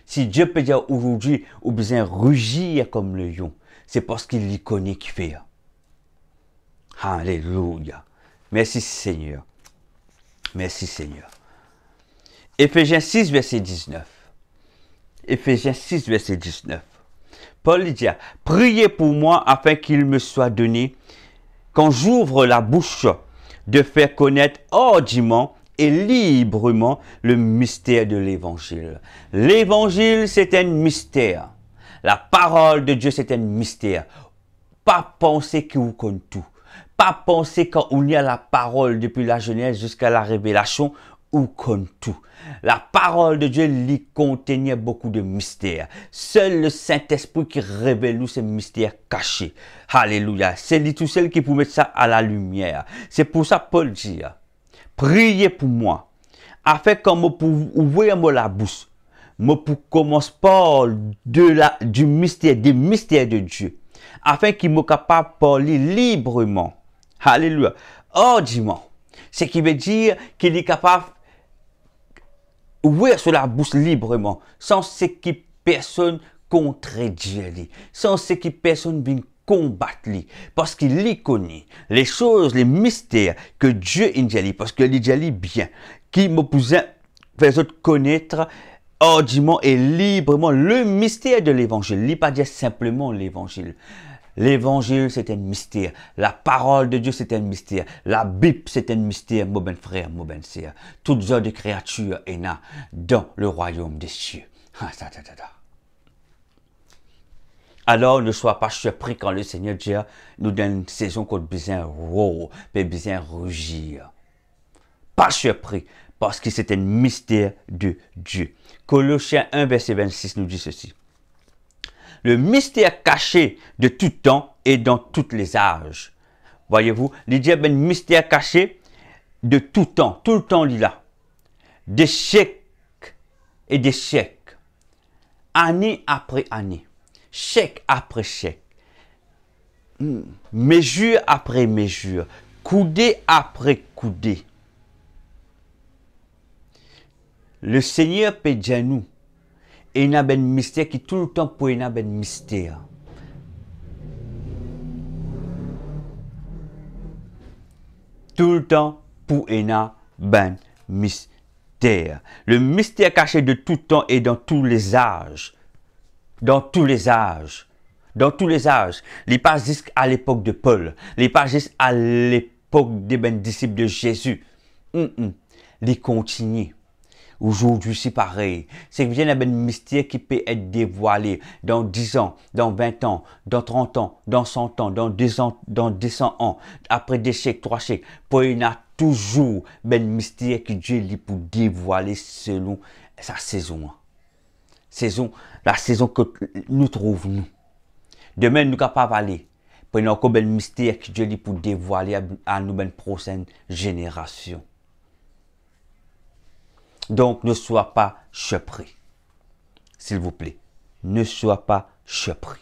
Si Dieu peut dire aujourd'hui, ou besoin rugir comme le lion, c'est parce qu'il y connaît qui fait. Alléluia. Merci Seigneur. Merci Seigneur. Éphésiens 6, verset 19. Éphésiens 6, verset 19. Paul dit, priez pour moi afin qu'il me soit donné, quand j'ouvre la bouche, de faire connaître hardiment et librement le mystère de l'évangile. L'évangile, c'est un mystère. La parole de Dieu, c'est un mystère. Pas penser que vous connaissez tout. Pas penser quand on y a la parole depuis la Genèse jusqu'à la révélation, ou comme tout. La parole de Dieu lui contenait beaucoup de mystères. Seul le Saint-Esprit qui révèle nous ces mystères cachés. Alléluia. C'est lui tout seul qui peut mettre ça à la lumière. C'est pour ça Paul dit, priez pour moi, afin que je puisse ouvrir la bouche. Je puisse commencer par du mystère, des mystères de Dieu, afin qu'il me capable de parler librement. Alléluia. Hardiment. Ce qui veut dire qu'il est capable ouvrir sur la bouche librement, sans ce que personne contredit, sans ce que personne vient combattre, parce qu'il les connaît, les choses, les mystères que Dieu dit, parce que il dit bien, qui me pouvait faire connaître hardiment et librement le mystère de l'évangile. Il ne pas dire simplement l'évangile. L'évangile, c'est un mystère. La parole de Dieu, c'est un mystère. La Bible, c'est un mystère, mon ben frère, mon ben sœur. Toutes sortes de créatures est là dans le royaume des cieux. Alors, ne sois pas surpris quand le Seigneur dit, nous donne une saison qu'on a besoin de besoin rougir. Pas surpris, parce que c'est un mystère de Dieu. Colossiens 1, verset 26 nous dit ceci. Le mystère caché de tout temps et dans tous les âges. Voyez-vous, il dit un mystère caché de tout le temps il est là. Des chèques et des chèques. Année après année. Chèque après chèque. Mesure après mesure. Coudée après coudée. Le Seigneur peut dire nous. Et il y a un mystère qui tout le temps pour il y a un mystère. Tout le temps pour il y a un mystère. Le mystère caché de tout temps et dans tous les âges. Dans tous les âges. Dans tous les âges. Il n'est pas juste à l'époque de Paul. Il n'est pas juste à l'époque des disciples de Jésus. Il continue. Aujourd'hui, c'est pareil. C'est qu'il y a un mystère qui peut être dévoilé dans 10 ans, dans 20 ans, dans 30 ans, dans 100 ans, dans 2 ans, dans 200 ans. Après 2 chèques, 3 chèques. Pour il y a toujours un mystère que Dieu dit pour dévoiler selon sa saison. La saison que nous trouvons, nous. Demain, nous sommes capables d'aller. Pour il y a encore un mystère que Dieu dit pour dévoiler à nous, une prochaine génération. Donc, ne sois pas surpris. S'il vous plaît, ne sois pas surpris.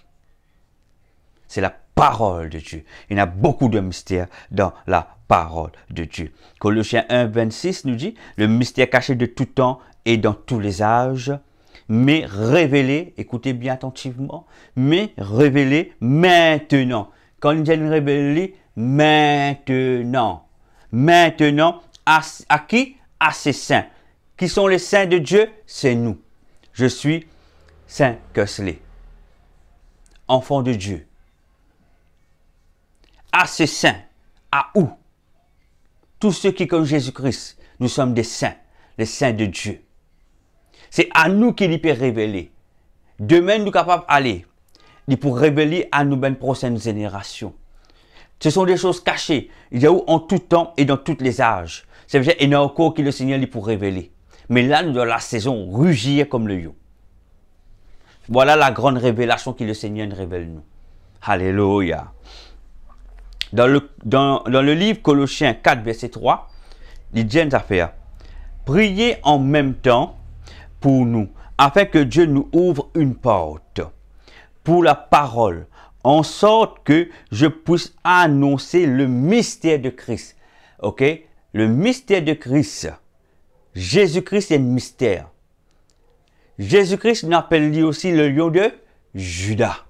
C'est la parole de Dieu. Il y a beaucoup de mystères dans la parole de Dieu. Colossiens 1, 26 nous dit, le mystère caché de tout temps et dans tous les âges, mais révélé, écoutez bien attentivement, mais révélé maintenant. Quand il dit révélé, maintenant. Maintenant, à qui? À ses saints. Qui sont les saints de Dieu? C'est nous. Je suis Saint Kesley, enfant de Dieu. À ces saints, À où? Tous ceux qui connaissent Jésus-Christ, nous sommes des saints, les saints de Dieu. C'est à nous qu'il peut révéler. Demain, nous sommes capables d'aller. Il pour révéler à nos prochaines générations. Ce sont des choses cachées. Il y a en tout temps et dans tous les âges. C'est vrai, il y a encore qui le Seigneur pour révéler. Mais là, nous dans la saison, rugir comme le lion. Voilà la grande révélation que le Seigneur nous révèle nous. Alléluia. Dans le livre Colossiens 4, verset 3, il dit une affaire. Priez en même temps pour nous, afin que Dieu nous ouvre une porte pour la parole, en sorte que je puisse annoncer le mystère de Christ. Ok? Le mystère de Christ. Jésus-Christ est un mystère. Jésus-Christ n'appelle lui aussi le lion de Judas.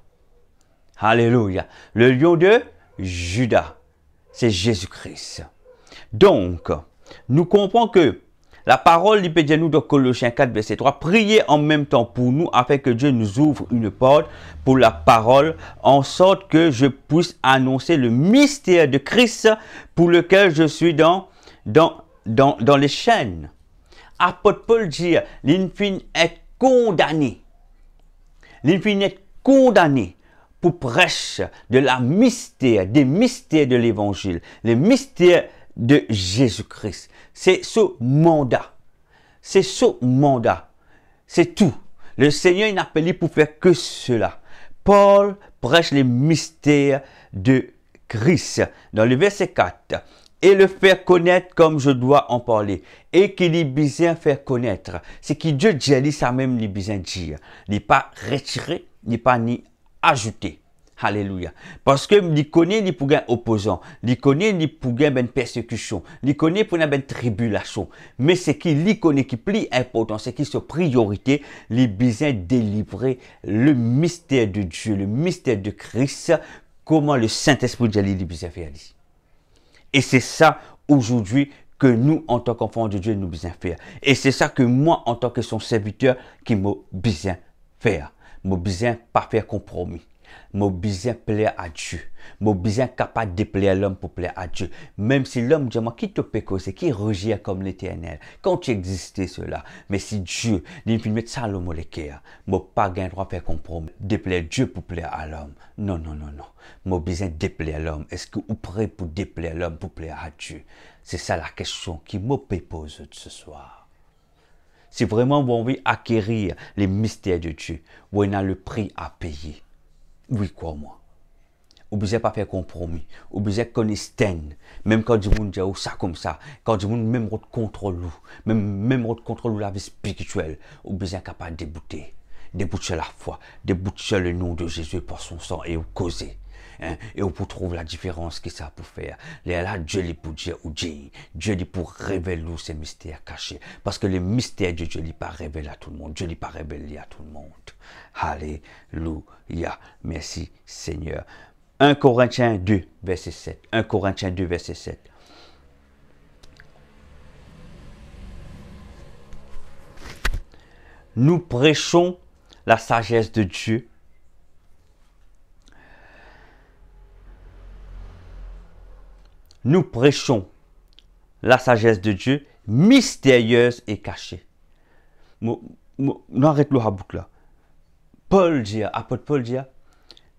Alléluia. Le lion de Judas, c'est Jésus-Christ. Donc, nous comprenons que la parole dit peut nous dans Colossiens 4, verset 3, priez en même temps pour nous afin que Dieu nous ouvre une porte pour la parole, en sorte que je puisse annoncer le mystère de Christ pour lequel je suis dans les chaînes. Apôtre Paul dit, l'infini est condamné. L'infini est condamné pour prêcher de la mystère, des mystères de l'évangile, les mystères de Jésus-Christ. C'est ce mandat. C'est ce mandat. C'est tout. Le Seigneur n'a appelé pour faire que cela. Paul prêche les mystères de Christ. Dans le verset 4, et le faire connaître comme je dois en parler. Et qu'il est besoin de faire connaître. C'est que Dieu dit ça même, il est besoin de dire. Il n'est pas retiré, il n'est pas ni ajouté. Alléluia. Parce que il connaît les pour un opposant, il connaît les pour une persécution, il connaît pour une tribulation. Mais ce qu'il connaît qui est plus important, c'est qu'il soit priorité, il besoin de délivrer le mystère de Dieu, le mystère de Christ, comment le Saint-Esprit de Dieu il besoin faire. Et c'est ça aujourd'hui que nous, en tant qu'enfants de Dieu, nous besoin faire. Et c'est ça que moi, en tant que son serviteur, qui m'a besoin faire. M'a besoin pas faire compromis. M'a besoin plaire à Dieu. M'a besoin capable de plaire à l'homme pour plaire à Dieu. Même si l'homme dit, moi, qui te peut causer, qui rugit comme l'Éternel. Quand tu existais cela. Mais si Dieu, il peut mettre ça dans mon cœur, m'a pas gain droit de faire compromis. De plaire Dieu pour plaire à l'homme. Non, non, non, non. M'a besoin de plaire à l'homme. Est-ce que vous prêt pour déplaire à l'homme, pour plaire à Dieu? C'est ça la question qui me pose ce soir. Si vraiment vous avez acquérir les mystères de Dieu, vous avez le prix à payer. Oui, quoi, moi. Vous ne besoin pas faire compromis. Vous besoin connaître même quand du monde dit ça comme ça, quand du monde même contrôle même contrôle la vie spirituelle, vous besoin capable de débouter la foi, débouter le nom de Jésus par son sang et vous causer. Hein? Et on peut trouver la différence que ça peut faire. Là, Dieu est pour dire ou Dieu est pour révéler nous ces mystères cachés. Parce que les mystères de Dieu n'est pas révélé à tout le monde. Dieu n'est pas révélé à tout le monde. Alléluia. Merci Seigneur. 1 Corinthiens 2, verset 7. 1 Corinthiens 2, verset 7. Nous prêchons la sagesse de Dieu. Nous prêchons la sagesse de Dieu, mystérieuse et cachée. Nous arrêtons la boucle là. Paul dit, apôtre Paul dit,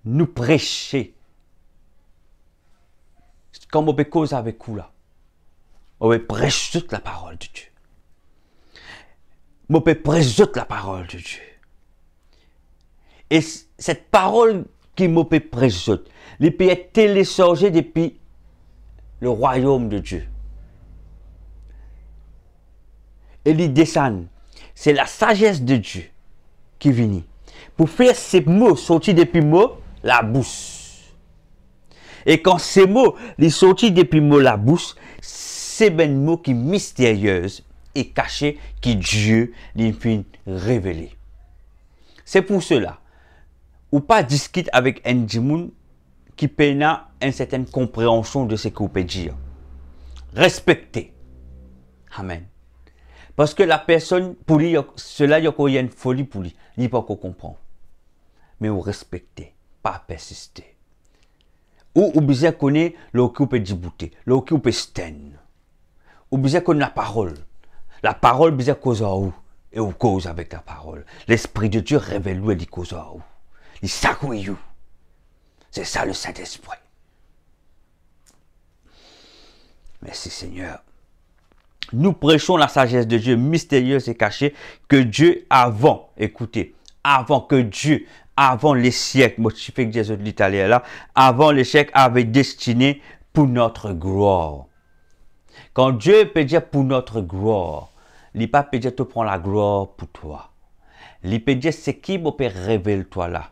nous prêcher. Comme on peut causer avec vous là. On peut prêcher toute la parole de Dieu. On peut prêcher toute la parole de Dieu. Et cette parole qui m'a peut prêcher, elle peut être téléchargée depuis le royaume de Dieu. Et il descend. C'est la sagesse de Dieu qui vient. Pour faire ces mots sortis depuis mots, la bouche. Et quand ces mots, ils sortis depuis mots, la bouche, c'est ben mot qui mystérieuse et caché qui Dieu lui fait révéler. C'est pour cela, ou pas discuter avec un djimoun qui peine une certaine compréhension de ce que vous pouvez dire. Respectez. Amen. Parce que la personne, pour lui, cela, il y a une folie pour lui. Il n'est pas qu'on comprend. Mais vous respectez, pas persister. Ou besoin connaître le qui peut débouter, le qui peut sten. Ou besoin connaître la parole. La parole besoin cause à où et ou cause avec la parole. L'esprit de Dieu révèle où et dit cause à où. Il s'accouille. C'est ça le Saint-Esprit. Merci Seigneur. Nous prêchons la sagesse de Dieu mystérieuse et cachée que Dieu avant, écoutez, avant que Dieu, avant les siècles, moi je fais que Jésus de l'Italien là, avant les siècles avait destiné pour notre gloire. Quand Dieu peut dire pour notre gloire, il ne peut pas dire te prends la gloire pour toi. Il peut dire c'est qui me peut révéler toi là.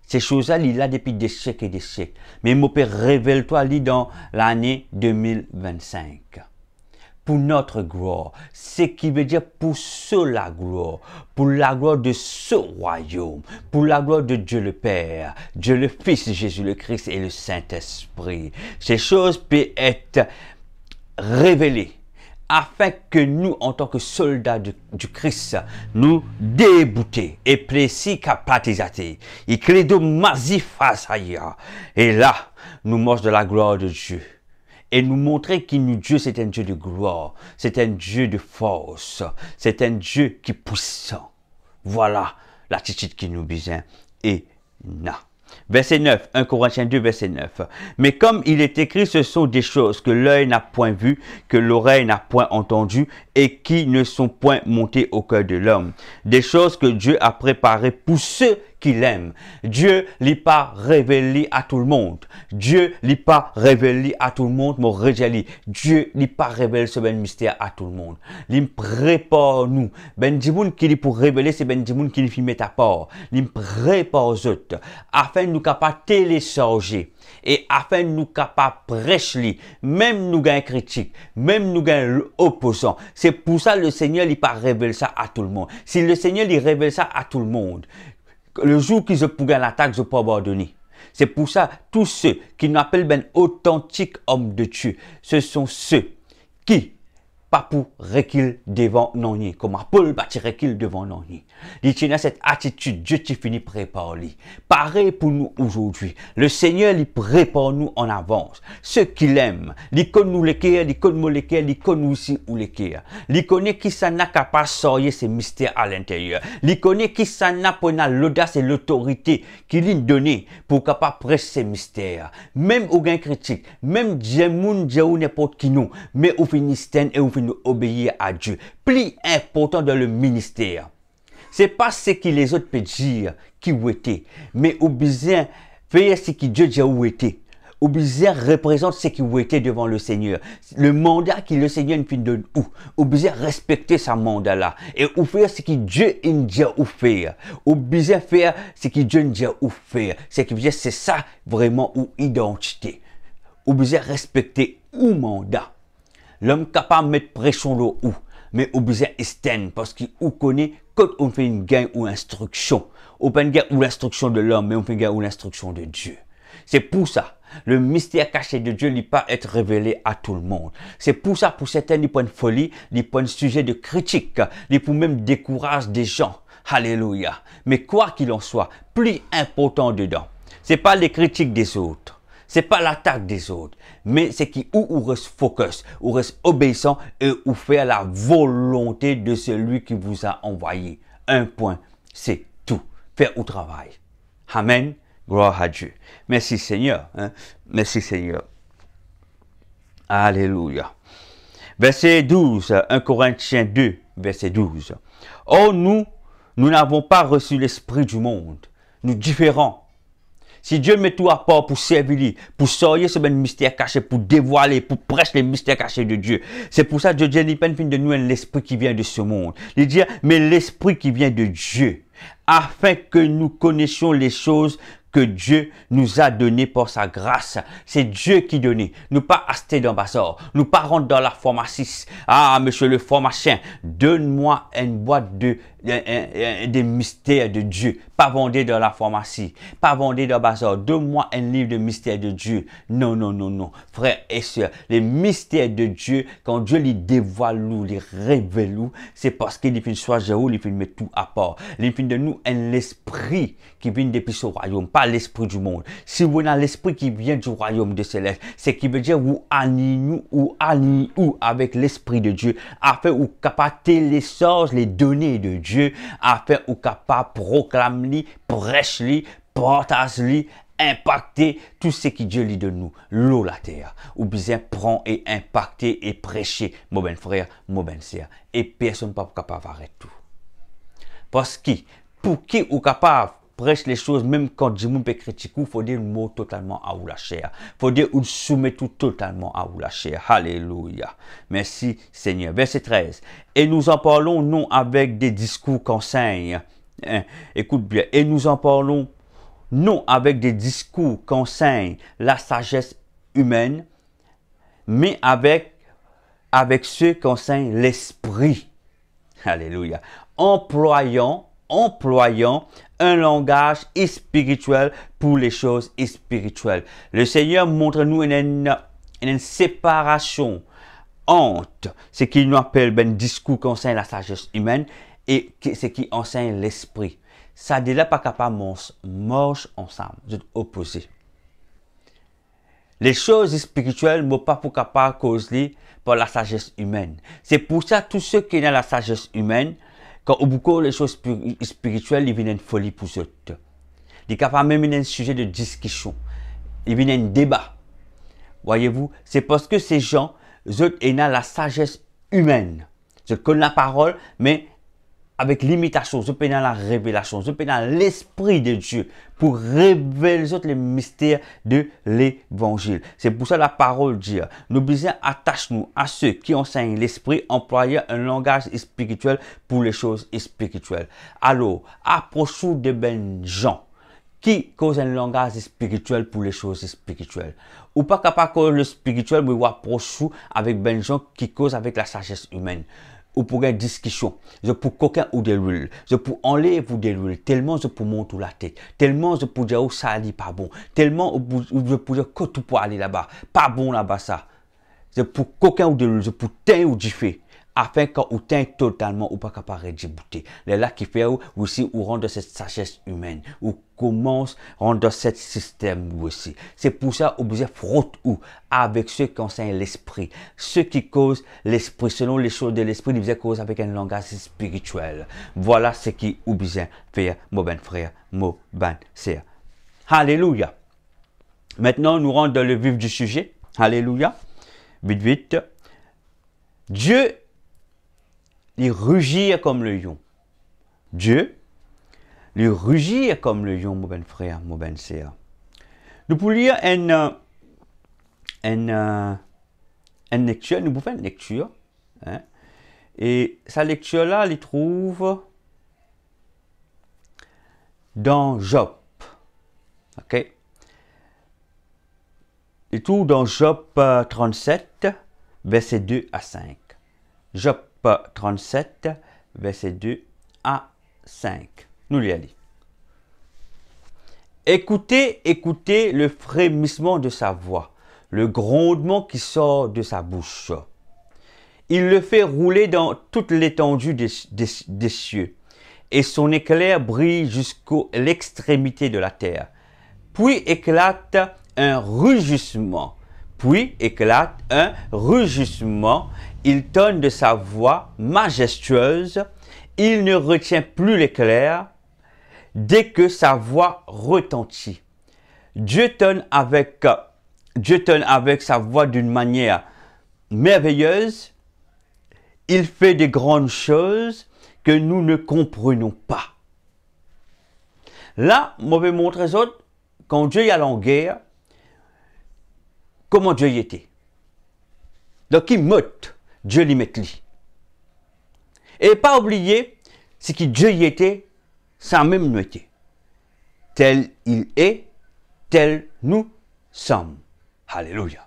Ces choses-là, il a depuis des siècles et des siècles. Mais me peut révéler toi dans l'année 2025. Pour notre gloire, ce qui veut dire pour la gloire de ce royaume, pour la gloire de Dieu le Père, Dieu le Fils, Jésus le Christ et le Saint-Esprit. Ces choses peuvent être révélées afin que nous, en tant que soldats du Christ, nous débouter et plaisir qu'à pratiser. Et que les deux mazifas et là, nous marchons de la gloire de Dieu. Et nous montrer que Dieu, c'est un Dieu de gloire, c'est un Dieu de force, c'est un Dieu qui est puissant. Voilà l'attitude qui nous besoin. Et na. Verset 9, 1 Corinthiens 2, verset 9. Mais comme il est écrit, ce sont des choses que l'œil n'a point vues, que l'oreille n'a point entendues, et qui ne sont point montées au cœur de l'homme. Des choses que Dieu a préparées pour ceux qui l'aiment. Dieu n'est pas révélé à tout le monde. Dieu n'est pas révélé à tout le monde, mon réjali. Dieu n'est pas révélé ce ben mystère à tout le monde. Il prépare nous. Ben dimoun qui est pour révéler, c'est ben dimoun qui nous met à part. Il prépare aux autres, afin de nous capables télécharger. Et afin de nous capables prêcher, même nous gagnons critique, même nous gagnons opposant. C'est pour ça que le Seigneur il pas révèle ça à tout le monde. Si le Seigneur il révèle ça à tout le monde, le jour qu'ils pour gagner l'attaque, je peux abandonner. C'est pour ça tous ceux qui nous appellent ben authentiques hommes de Dieu, ce sont ceux qui pas pour reculer devant non ni comme Paul bâti recule devant non ni. Il tient cette attitude, Dieu t'y finit prépare lui. Pareil pour nous aujourd'hui. Le Seigneur il prépare nous en avance. Ceux qui l'aiment, il connaît nous les cœurs, il connaît nous les cœurs, il connaît aussi où les cœurs. Il connaît qui ça n'a qu'à pas sortir ces mystères à l'intérieur. Il connaît qui ça n'a pas l'audace et l'autorité qu'il lui donné pour capable prêcher ces mystères. Même au gain critique, même Djemoun Djeou n'importe qui nous, mais au finistène et au nous obéir à Dieu. Plus important dans le ministère. C'est pas ce que les autres peuvent dire qui ou était, mais au besoin faire ce que Dieu dit où était. Au besoin représente ce qui ou était devant le Seigneur. Le mandat que le Seigneur nous donne où. Au besoin respecter ce mandat là et ou faire ce que Dieu nous dit où faire. Au besoin faire ce que Dieu nous dit où faire. Ce qui veut dire c'est ça vraiment ou identité. Au besoin respecter ou mandat. L'homme capable de mettre pression là où, mais au besoin externe parce qu'il connaît quand on fait une gain ou instruction. On fait une gain ou l'instruction de l'homme, mais on fait une gain ou l'instruction de Dieu. C'est pour ça, le mystère caché de Dieu n'est pas être révélé à tout le monde. C'est pour ça, pour certains, il point de folie, il point de sujet de critique, il peut même décourager des gens. Alléluia. Mais quoi qu'il en soit, plus important dedans, c'est pas les critiques des autres. C'est pas l'attaque des autres, mais c'est qui ou reste focus, ou reste obéissant et ou faire la volonté de celui qui vous a envoyé. Un point, c'est tout. Faire au travail. Amen. Gloire à Dieu. Merci Seigneur. Hein? Merci Seigneur. Alléluia. Verset 12, 1 Corinthiens 2, verset 12. Oh, nous n'avons pas reçu l'esprit du monde. Nous différents. Si Dieu met tout à part pour servir, pour sortir ce mystère caché, pour dévoiler, pour prêcher les mystères cachés de Dieu. C'est pour ça que Dieu dit, il de nous l'esprit qui vient de ce monde. Il dit, mais l'esprit qui vient de Dieu, afin que nous connaissions les choses que Dieu nous a données par sa grâce. C'est Dieu qui donne. Nous pas acheter dans bazar. Nous pas rentrer dans la pharmacie. Ah, monsieur le pharmacien, donne-moi une boîte des mystères de Dieu. Pas vendre dans la pharmacie. Pas vendre dans le bazar. Donne-moi un livre de mystères de Dieu. Non, non, non, non. Frères et sœurs, les mystères de Dieu, quand Dieu les dévoile nous, les révèle nous, c'est parce qu'il fait choisir où, il fait mettre tout à part. Il fait de nous un esprit qui vient depuis ce royaume. Pas pas l'esprit du monde. Si vous avez l'esprit qui vient du royaume de céleste, c'est qui veut dire vous alignez ou avec l'esprit de Dieu, afin vous capable télécharger les données de Dieu, afin vous capable proclamer, prêcher, partager, impacter tout ce que Dieu lui donne nous, l'eau, la terre. Ou bien prendre et impacter et prêcher, mon ben frère, mon ben sœur. Et personne n'est pas capable d'arrêter tout. Parce que, pour qui est capable de prêcher les choses, même quand Dieu peut critiquer, il faut dire le mot totalement à vous la chair. Il faut dire ou soumettre tout totalement à vous la chair. Alléluia. Merci Seigneur. Verset 13. Et nous en parlons non avec des discours qu'enseigne. Écoute bien. Et nous en parlons non avec des discours qu'enseigne la sagesse humaine, mais avec ceux qu'enseigne l'esprit. Alléluia. Employant un langage spirituel pour les choses spirituelles. Le Seigneur montre-nous une séparation entre ce qu'il nous appelle un discours qu'enseigne la sagesse humaine et ce qui enseigne l'esprit. Ça ne là pas capable marche ensemble, c'est opposé. Les choses spirituelles ne sont pas pour capable causer par la sagesse humaine. C'est pour ça tous ceux qui ont la sagesse humaine, quand au bout les choses spirituelles, ils viennent une folie pour eux. Ils sont capables même d'un sujet de discussion. Ils viennent un débat. Voyez-vous, c'est parce que ces gens, ils ont la sagesse humaine. Ils connaissent la parole, mais avec l'imitation, je peux dans la révélation, je peux dans l'esprit de Dieu pour révéler les mystères de l'évangile. C'est pour ça la parole dit, nous besoin attache-nous à ceux qui enseignent l'esprit, employer un langage spirituel pour les choses spirituelles. Alors, approche-vous de ben gens qui causent un langage spirituel pour les choses spirituelles. Ou pas capable de le spirituel, mais approche-vous avec ben gens qui causent avec la sagesse humaine. Ou pour une discussion, je pour coquin ou de l'huile, je pour enlever ou de l'huile, tellement je pour monter la tête, tellement je pour dire oh ça n'est pas bon, tellement je pour dire que tu peux aller là-bas, pas bon là-bas ça. Je pour coquin ou de l'huile, je pour teint ou du feu, afin quand ou teint totalement ou pas capable de bouter. Les là qui fait aussi ou rendre cette sagesse humaine, ou commence rendre cet système aussi. C'est pour ça ou besoin frotte ou avec ceux qui enseignent l'esprit, ceux qui causent l'esprit selon les choses de l'esprit, ils besoin cause avec un langage spirituel. Voilà ce qui ou besoin faire mon ben frère, mon ben sœur. Alléluia. Maintenant nous rentrons dans le vif du sujet. Alléluia. Vite vite. Dieu il rugit comme le lion. Dieu, il rugit comme le lion, mon ben frère, mon ben sœur. Nous pouvons lire une lecture, nous pouvons faire une lecture. Hein, et sa lecture-là, il trouve dans Job. Ok? Il trouve dans Job 37, versets 2 à 5. Job 37, verset 2 à 5. Nous lui allons. Écoutez, écoutez le frémissement de sa voix, le grondement qui sort de sa bouche. Il le fait rouler dans toute l'étendue des cieux, et son éclair brille jusqu'à l'extrémité de la terre. Puis éclate un rugissement. Il tonne de sa voix majestueuse. Il ne retient plus l'éclair dès que sa voix retentit. Dieu tonne avec sa voix d'une manière merveilleuse. Il fait de grandes choses que nous ne comprenons pas. Là, je vais montrer aux autres, quand Dieu est allé en guerre, comment Dieu y était. Donc, il meute, Dieu l'y met lui. Et pas oublier, ce que Dieu y était, sans même nous était. Tel il est, tel nous sommes. Alléluia.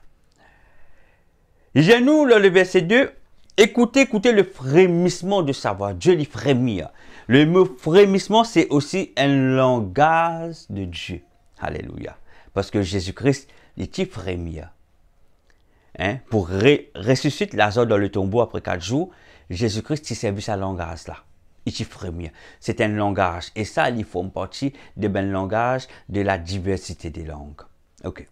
Il y a nous, le verset 2, écoutez le frémissement de sa voix. Dieu lui frémit. Le mot frémissement, c'est aussi un langage de Dieu. Alléluia. Parce que Jésus-Christ, il était frémi. Hein? Pour ressusciter Lazare dans le tombeau après 4 jours, Jésus-Christ il servi sa langage là. il t'y frémir. C'est un langage. Et ça, il forme partie de ben langage de la diversité des langues. Ok.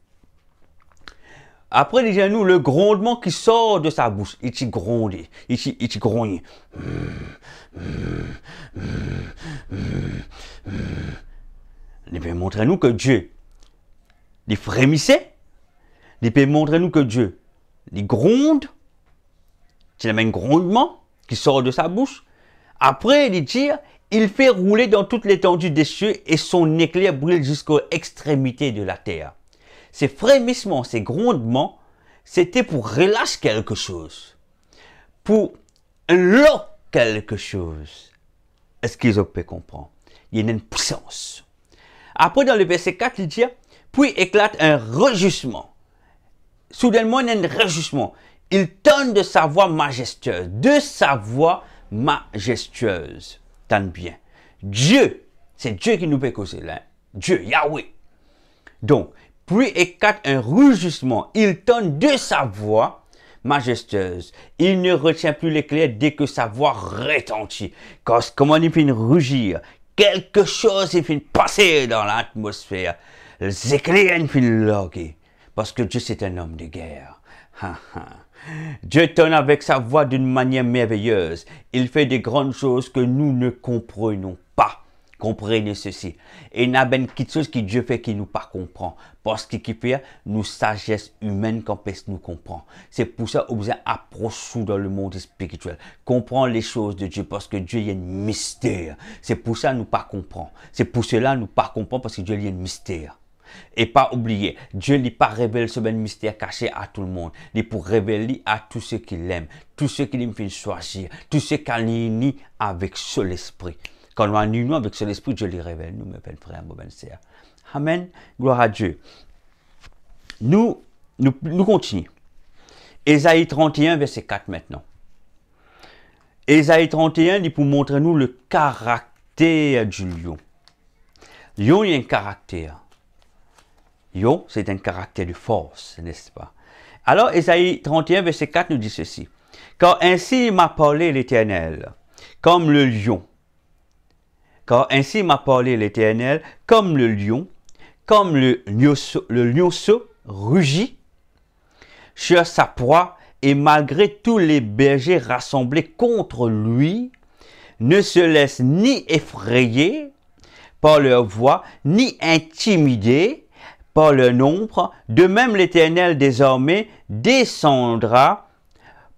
Après, disons-nous, le grondement qui sort de sa bouche, il t'y gronde, il t'y grogne. Il peut montrer nous que Dieu, il frémissait. Il peut montrer nous que Dieu, il gronde. C'est le même grondement qui sort de sa bouche. Après, il dit, il fait rouler dans toute l'étendue des cieux et son éclair brûle jusqu'aux extrémités de la terre. Ces frémissements, ces grondements, c'était pour relâcher quelque chose. Pour loquer quelque chose. Est-ce qu'ils ont pu comprendre? Il y a une puissance. Après, dans le verset 4, il dit, puis éclate un rugissement. Soudainement, il y a un rugissement. Il tonne de sa voix majestueuse. De sa voix majestueuse. Tente bien. Dieu, c'est Dieu qui nous fait causer là. Dieu, Yahweh. Donc, puis éclate un rugissement. Il tonne de sa voix majestueuse. Il ne retient plus l'éclair dès que sa voix retentit. Comment il finit de rugir? Quelque chose il finit de passer dans l'atmosphère. Les éclairs finissent de loguer. Parce que Dieu, c'est un homme de guerre. Dieu tonne avec sa voix d'une manière merveilleuse. Il fait de grandes choses que nous ne comprenons pas. Comprenez ceci. Et il y a quelque chose que Dieu fait qui nous pas comprend. Parce qu'il fait nous sagesse humaine qu'on peut nous comprendre. C'est pour ça qu'on besoin approcher dans le monde spirituel. Comprendre les choses de Dieu parce que Dieu il y a un mystère. C'est pour ça nous pas comprend. C'est pour cela nous pas comprend parce que Dieu il y a un mystère. Et pas oublier, Dieu n'est pas révèle ce même mystère caché à tout le monde. Il est pour révéler à tous ceux qui l'aiment, tous ceux qui l'aiment choisir, tous ceux qui alignent avec seul esprit. Quand nous alignons avec seul esprit, Dieu les révèle. Nous, mes belles frères, mes belles sœurs. Amen. Gloire à Dieu. Nous continuons. Ésaïe 31, verset 4 maintenant. Ésaïe 31, il pour montrer nous le caractère du lion. Lion, il y a un caractère. Lion, c'est un caractère de force, n'est-ce pas? Alors, Ésaïe 31, verset 4 nous dit ceci. Car ainsi m'a parlé l'Éternel, comme le lion. Car ainsi m'a parlé l'Éternel, comme le lion, comme le lionceau rugit sur sa proie, et malgré tous les bergers rassemblés contre lui, ne se laisse ni effrayer par leur voix, ni intimider par leur nombre. De même, l'Éternel désormais descendra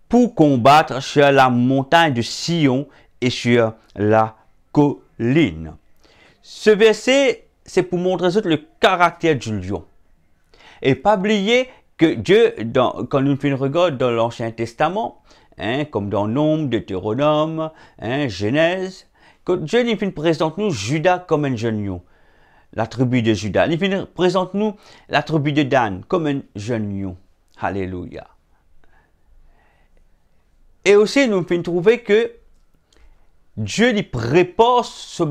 pour combattre sur la montagne de Sion et sur la colline. Ce verset, c'est pour montrer le caractère du lion. Et pas oublier que Dieu, quand nous regardons dans l'Ancien Testament, comme dans Nombre, Deutéronome, Genèse, que Dieu nous présente nous Judas comme un jeune lion. La tribu de Judas. Il présente nous la tribu de Dan comme un jeune lion. Alléluia. Et aussi, nous pouvons trouver que Dieu lui prépare ce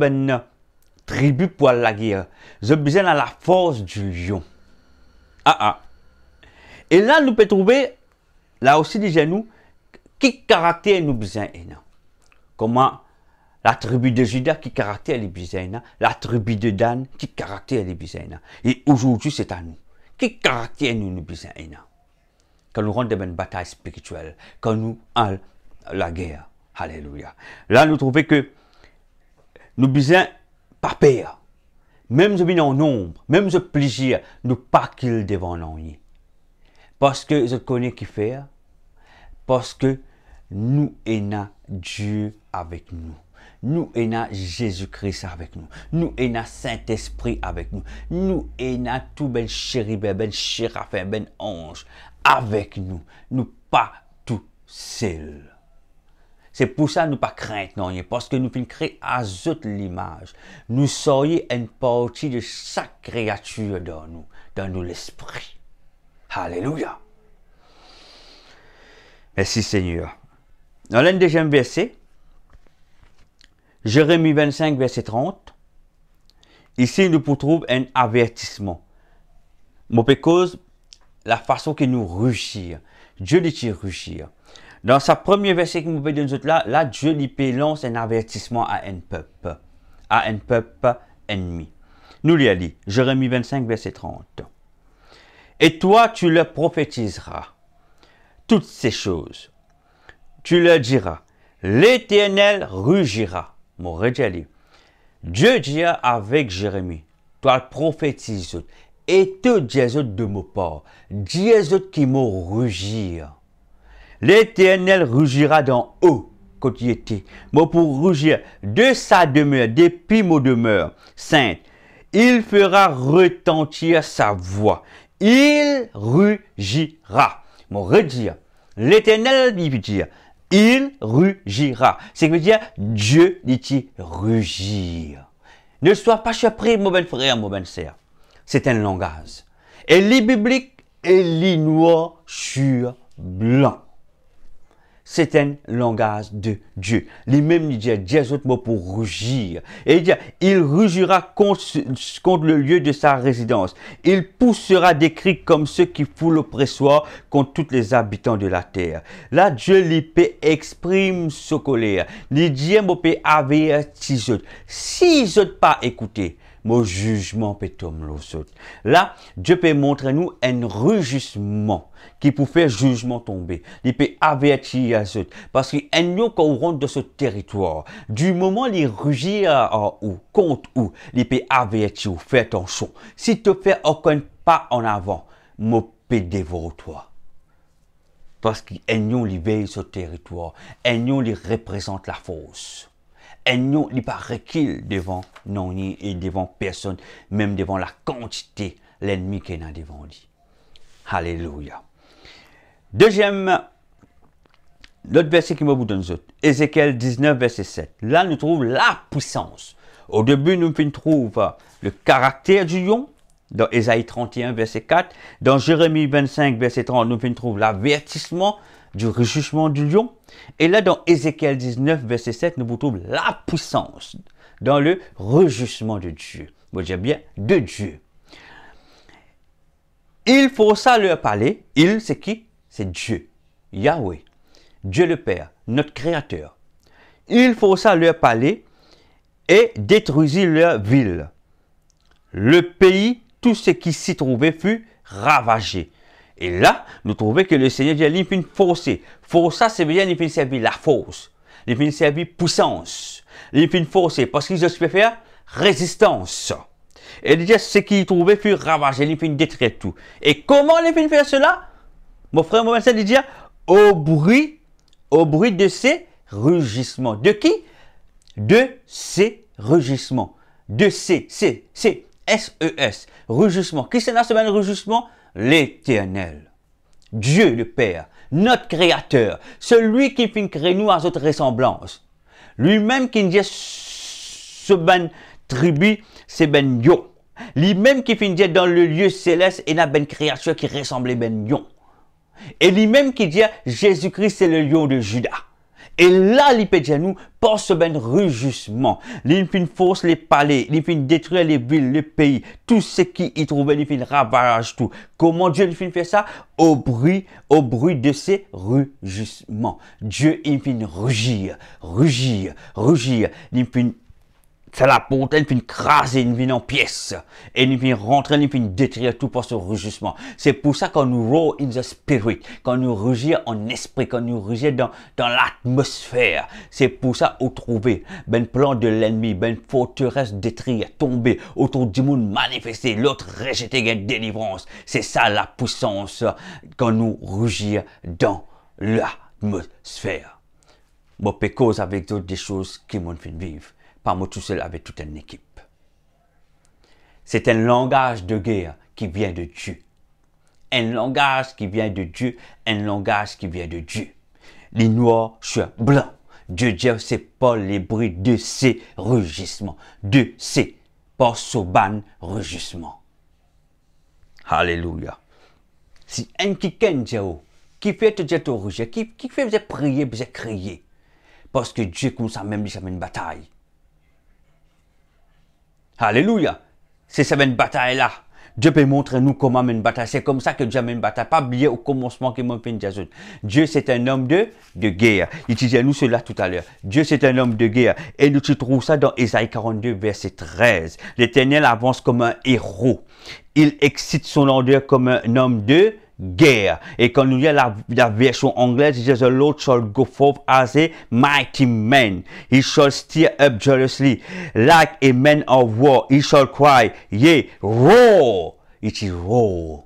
tribu pour la guerre. J'ai besoin de la force du lion. Et là, nous pouvons trouver, là aussi, nous, qui caractère nous besoin. Comment la tribu de Judas qui caractère les besoins, la tribu de Dan qui caractère les besoins. Et aujourd'hui, c'est à nous. Qui caractère nous besoin. Quand nous rentrons dans une bataille spirituelle, quand nous allons la guerre. Alléluia. Là, nous trouvons que nous besoin pas peur. Même si nous en nombre, même si plaisir, nous pas qu'il devant nous. Parce que je connais qui faire. Parce que nous avons Dieu avec nous. Nous avons Jésus-Christ avec nous. Nous avons Saint-Esprit avec nous. Nous avons tout ben chérubin, ben chérafin, ben ange avec nous. Nous pas tout seuls. C'est pour ça que nous ne pas craindre, non, parce que nous pouvons créer à l'image. Nous serions une partie de chaque créature dans nous l'esprit. Alléluia. Merci Seigneur. Dans le deuxième verset, Jérémie 25, verset 30, ici nous trouvons un avertissement. Mon cause, la façon que nous rugir. Dieu dit rugir. Dans sa première verset qui nous fait de nous autres là, Dieu lui lance un avertissement à un peuple ennemi. Nous lui a dit, Jérémie 25, verset 30. Et toi, tu leur prophétiseras toutes ces choses. Tu leur diras, l'Éternel rugira. Mon redjali. Dieu dit avec Jérémie, toi prophétise, et te dis de mon part, dis qui m'ont rugir. L'Éternel rugira dans eux, quand il était. Moi pour rugir de sa demeure, depuis mon demeure sainte, il fera retentir sa voix. Il rugira. Mon redire. L'Éternel dit dire, il rugira. C'est veut dire Dieu dit rugir. Ne sois pas surpris, mon bon frère, mon bonne sœur. C'est un langage. Et les bibliques et les noir sur blanc. C'est un langage de Dieu. Lui-même il dit Dieu autres mots pour rugir. Et il dit il rugira contre le lieu de sa résidence. Il poussera des cris comme ceux qui foulent l'oppressoir contre tous les habitants de la terre. Là Dieu l'épée exprime sa colère. Il dit mon peut avertir eux. Si ils n'ont pas écouté, mon jugement peut tomber l'autre. Là Dieu peut montrer nous un rugissement qui peut faire jugement tomber. Il peut avertir les autres. Parce qu'il y a un quand on rentre dans ce territoire, du moment où il rugit ou contre où, il peut avertir ou faire attention. Si tu fais aucun pas en avant, je peux dévorer toi. Parce qu'il y a un qui veille ce territoire. Un qui représente la force. Un qui pas recul devant non et devant personne, même devant la quantité l'ennemi qui est devant lui. Alléluia. Deuxième, l'autre verset qui me vous donne, Ézéchiel 19, verset 7. Là, nous trouvons la puissance. Au début, nous trouvons le caractère du lion, dans Ésaïe 31, verset 4. Dans Jérémie 25, verset 30, nous trouvons l'avertissement du rugissement du lion. Et là, dans Ézéchiel 19, verset 7, nous trouvons la puissance dans le rugissement de Dieu. Vous dire bien, de Dieu. Il faut ça leur parler. Il, c'est qui? C'est Dieu, Yahweh, Dieu le Père, notre Créateur. Il faut ça leur parler et détruisir leur ville. Le pays, tout ce qui s'y trouvait fut ravagé. Et là, nous trouvons que le Seigneur dit, il finit forcer. Forcer, c'est bien, il finit servir la force. Il finit servir puissance. Il finit forcer parce qu'ils ont faire résistance. Et il dit, ce qui trouvait fut ravagé, il finit détruire tout. Et comment il finit faire cela? Mon frère, mon frère, il dit, au bruit de ces rugissements. De qui? De ces rugissements. De ces, S-E-S, rugissement. Qui c'est dans ce rugissement? L'Éternel. Dieu le Père, notre Créateur, celui qui fait créer nous à notre ressemblance. Lui-même qui dit ce ben tribu, c'est ben yo. Lui-même qui fait dire dans le lieu céleste, et la ben créature qui ressemble ben yo. Et lui-même qui dit Jésus-Christ c'est le lion de Judas. Et là, il peut dire nous, par ce ben rugissement, il fait force les palais, il fait détruire les villes, les pays, tout ce qui y trouvait, il fait ravage tout. Comment Dieu il fait faire ça? Au bruit de ces rugissements. Dieu il fait rugir. Il fait c'est la porte, il fait craser, il fait en pièces. Et il fait rentrer, il fait détruire tout par ce rugissement. C'est pour ça qu'on nous roar in the spirit, quand nous rugit en esprit, quand nous rugit dans l'atmosphère. C'est pour ça qu'on trouve ben plan de l'ennemi, ben forteresse détruite, tomber, autour du monde manifesté, l'autre rejeté, gain délivrance. C'est ça la puissance quand nous rugit dans l'atmosphère. Bon, peut cause avec d'autres des choses qui m'ont fait vivre. Pas moi tout seul avec toute une équipe. C'est un langage de guerre qui vient de Dieu. Un langage qui vient de Dieu, un langage qui vient de Dieu. Les noirs sur blanc. Dieu dit, c'est pas les bruits de ces rugissements. De ces, pas soban rugissements. Alléluia. Si un qui fait te dire au rugir, qui fait vous prier, vous crier. Parce que Dieu, comme ça même, il une bataille. Alléluia. C'est cette bataille-là. Dieu peut montrer nous comment mener une bataille. C'est comme ça que Dieu mène une bataille. Pas oublier au commencement qu'il m'a fait une diazone. Dieu, c'est un homme de guerre. Il disait nous cela tout à l'heure. Dieu, c'est un homme de guerre. Et nous trouvons ça dans Ésaïe 42, verset 13. L'Éternel avance comme un héros. Il excite son ardeur comme un homme de guerre. Et quand nous lisons la version anglaise, il dit, The Lord shall go forth as a mighty man. He shall stir up jealously like a man of war. He shall cry, yea, roar. It is roar.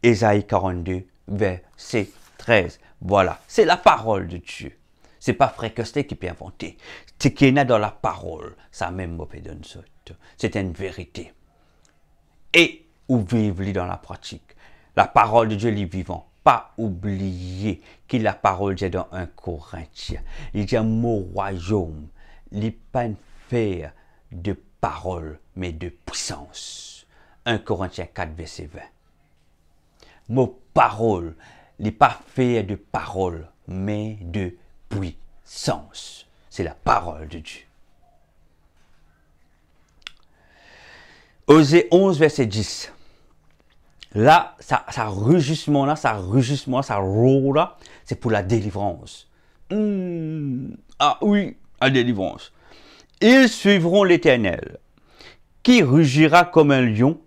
Ésaïe 42, verset 13. Voilà, c'est la parole de Dieu. C'est pas Frère Costet qui peut inventer. C'est qu'il y a dans la parole. Ça même me fait donner ça. C'est une vérité. Et ou vivre dans la pratique. La parole de Dieu est vivant. Pas oublier que la parole de Dieu dans 1 Corinthiens. Il dit un mot royaume. Il n'est pas une faire de parole, mais de puissance. 1 Corinthiens 4, verset 20. Mot parole. Il n'est pas fait de parole, mais de puissance. C'est la parole de Dieu. Osée 11, verset 10. Là, ça rugissement là, ça roule là, c'est pour la délivrance. Ah oui, la délivrance. Ils suivront l'Éternel, qui rugira comme un lion,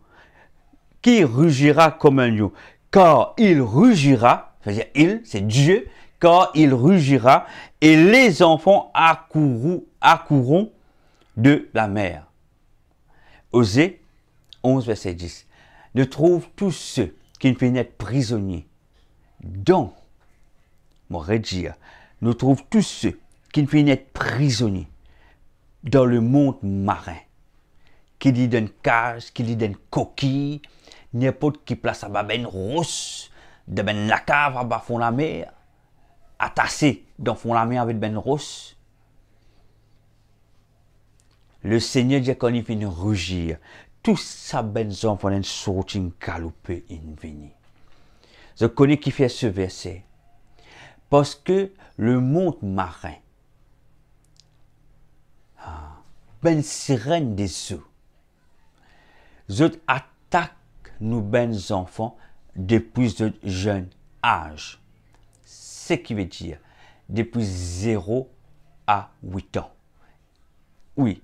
car il rugira, c'est-à-dire c'est Dieu, car il rugira, et les enfants accourront de la mer. Osée 11, verset 10. Ne trouve tous ceux qui ne viennent être prisonniers dans, nous trouve tous ceux qui ne viennent être prisonniers dans le monde marin, qui dit d'une cage, qui dit d'une coquille, n'importe qui place à ben rousse, de ben la cave à bas fond la mer, attaché dans fond la mer avec ben rousse. Le Seigneur dit qu'on y vient rugir. Tous ça ben enfants sont sortis galoper in vini. Je connais qui fait ce verset. Parce que le monde marin, ben sirène des eaux, je attaque nous ben enfants depuis de jeune âge. Ce qui veut dire depuis 0 à 8 ans. Oui,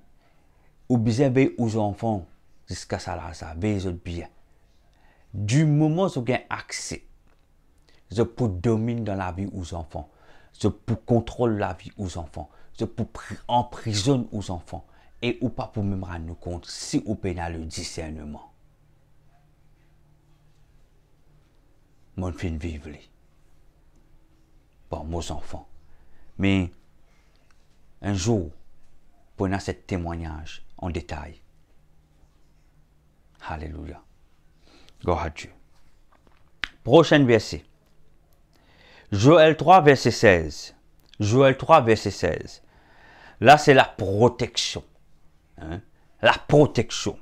ou bien aux enfants jusqu'à ça là, ça veille bien. Du moment où vous avez accès, je peux dominer dans la vie aux enfants, je peux contrôler la vie aux enfants, je peux emprisonner aux enfants, et ou pas pour même rendre compte si vous avez le discernement. Mon fin vivre pour mes enfants. Mais un jour, prenons ce témoignage en détail. Alléluia. Gloire à Dieu. Prochain verset. Joël 3, verset 16. Joël 3, verset 16. Là, c'est la protection. La protection.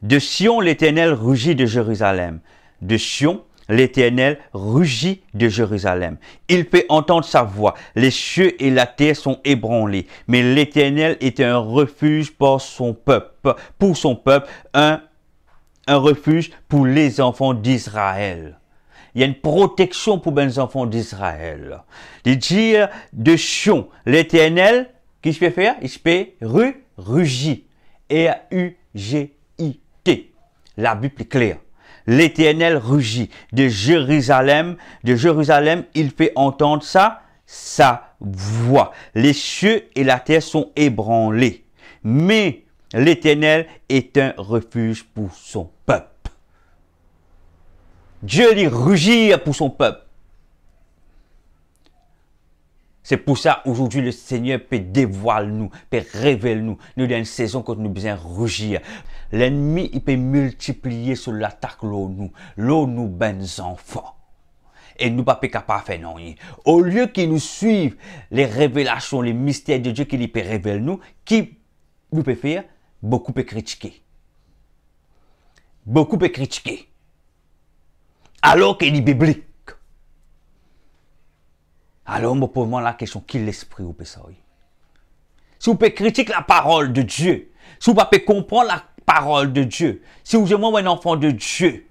De Sion, l'Éternel rugit de Jérusalem. De Sion, l'Éternel rugit de Jérusalem. Il fait entendre sa voix. Les cieux et la terre sont ébranlés. Mais l'Éternel est un refuge pour son peuple, un refuge pour les enfants d'Israël. Il y a une protection pour les enfants d'Israël. Il dit de Sion, l'Éternel, qu'est-ce qu'il fait faire? Il fait rugit. R-U-G-I-T. La Bible est claire. L'Éternel rugit de Jérusalem. De Jérusalem, il fait entendre sa voix. Les cieux et la terre sont ébranlés. Mais l'Éternel est un refuge pour son peuple. Dieu dit rugir pour son peuple. C'est pour ça aujourd'hui le Seigneur peut dévoiler nous, peut révéler nous. Nous dans une saison quand nous besoin rugir. L'ennemi il peut multiplier sur l'attaque l'eau nous ben enfants. Et nous pas capable de faire non. Au lieu qu'ils nous suivent les révélations, les mystères de Dieu qu'il peut révéler nous, qui nous peut faire beaucoup peut critiquer. Beaucoup peut critiquer. Alors qu'il est biblique. Alors, je pose la question, qui l'esprit ou peut ça? Si vous pouvez critiquer la parole de Dieu, si vous pouvez comprendre parole de Dieu, si vous êtes un enfant de Dieu,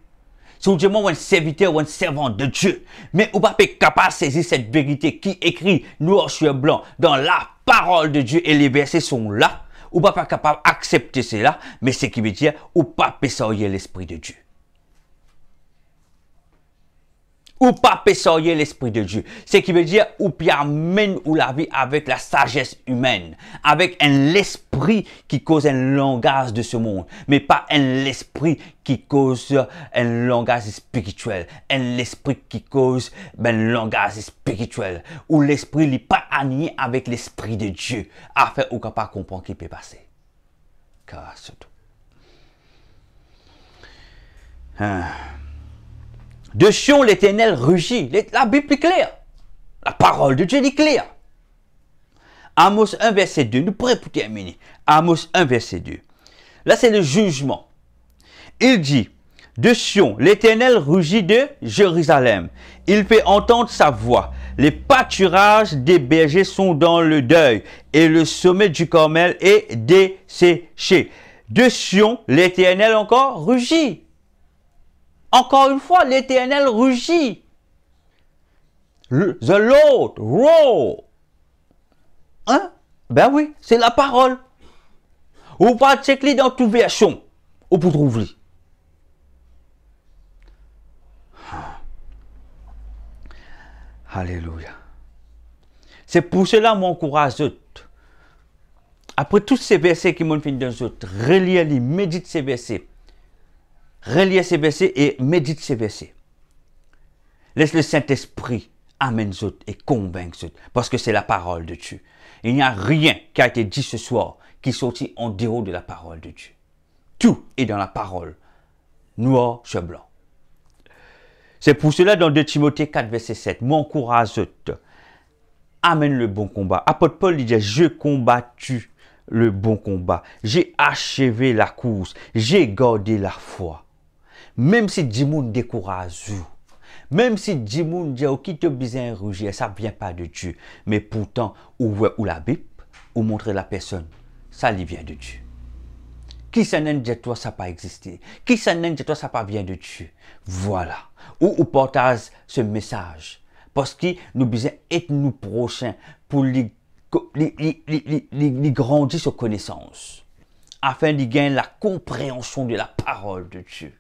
si vous êtes un serviteur ou un servant de Dieu, mais vous n'êtes pas capable de saisir cette vérité qui est écrite noir sur blanc dans la parole de Dieu et les versets sont là, vous n'êtes pas capable d'accepter cela, mais ce qui veut dire ou pas pessoyer l'Esprit de Dieu. Ou pas pessoyer l'Esprit de Dieu. Ce qui veut dire ou amène ou la vie avec la sagesse humaine, avec un l'esprit qui cause un langage de ce monde, mais pas un l'esprit qui cause un langage spirituel, un l'esprit qui cause un langage spirituel, où l'esprit n'est pas aligné avec l'Esprit de Dieu, afin qu'on ne pas comprendre ce qui peut passer. Car c'est tout. De Sion, l'Éternel rugit. La Bible est claire. La parole de Dieu est claire. Amos 1, verset 2. Nous pourrons pour terminer. Amos 1, verset 2. Là, c'est le jugement. Il dit, de Sion, l'Éternel rugit de Jérusalem. Il fait entendre sa voix. Les pâturages des bergers sont dans le deuil. Et le sommet du Carmel est desséché. De Sion, l'Éternel encore rugit. Encore une fois, l'Éternel rugit. The Lord roar. Hein? Ben oui, c'est la parole. Ou pas checker dans toute version. Ou pour trouver. Alléluia. C'est pour cela que m'encourage d'autres. Après tous ces versets qui m'ont fait dans autres, relire, médite ces versets. Relis ces versets et médite ces versets. Laisse le Saint-Esprit amener autres et convaincre autres. Parce que c'est la parole de Dieu. Il n'y a rien qui a été dit ce soir qui sortit en dehors de la parole de Dieu. Tout est dans la parole. Noir sur blanc. C'est pour cela dans 2 Timothée 4, verset 7. M'encourage autres. Amène le bon combat. Apôtre Paul dit, je combattu le bon combat. J'ai achevé la course. J'ai gardé la foi. Même si Dimoun décourage vous, même si Dimoun dit qui te besoin rougir, ça ne vient pas de Dieu. Mais pourtant, ou la Bible, ou montrer la personne, ça lui vient de Dieu. Qui ça n'a dit toi, ça n'a pas existé. Qui ça n'a dit toi, ça n'a pas vient de Dieu. Voilà. Ou partage ce message. Parce que nous besoin être nous prochains pour les grandir sur connaissance. Afin de gagner la compréhension de la parole de Dieu.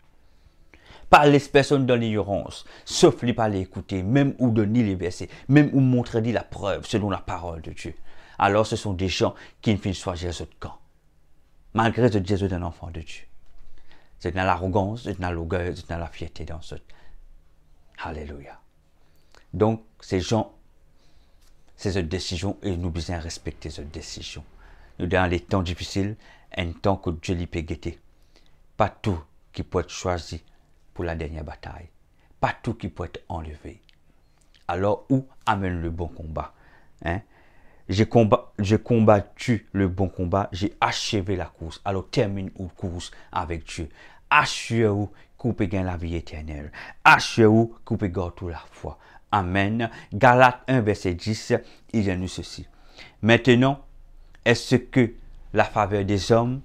Pas les personnes dans l'ignorance, sauf les pas les écouter, même ou donner les versets, même ou montrer la preuve selon la parole de Dieu. Alors ce sont des gens qui ne finissent pas Jésus de camp. Malgré que Jésus est un enfant de Dieu. C'est dans l'arrogance, c'est dans l'orgueil, c'est dans la fierté dans ce. Alléluia. Donc ces gens, c'est une décision et nous devons respecter cette décision. Nous dans les temps difficiles, un temps que Dieu lui peut guetter. Pas tout qui peut être choisi pour la dernière bataille. Pas tout qui peut être enlevé. Alors, où amène le bon combat? Hein? J'ai combattu le bon combat, j'ai achevé la course. Alors, termine la course avec Dieu. Assurez-vous que vous pouvez gagner la vie éternelle. Assurez-vous que vous pouvez garder la foi. Amen. Galates 1, verset 10, il y a nous ceci. Maintenant, est-ce que la faveur des hommes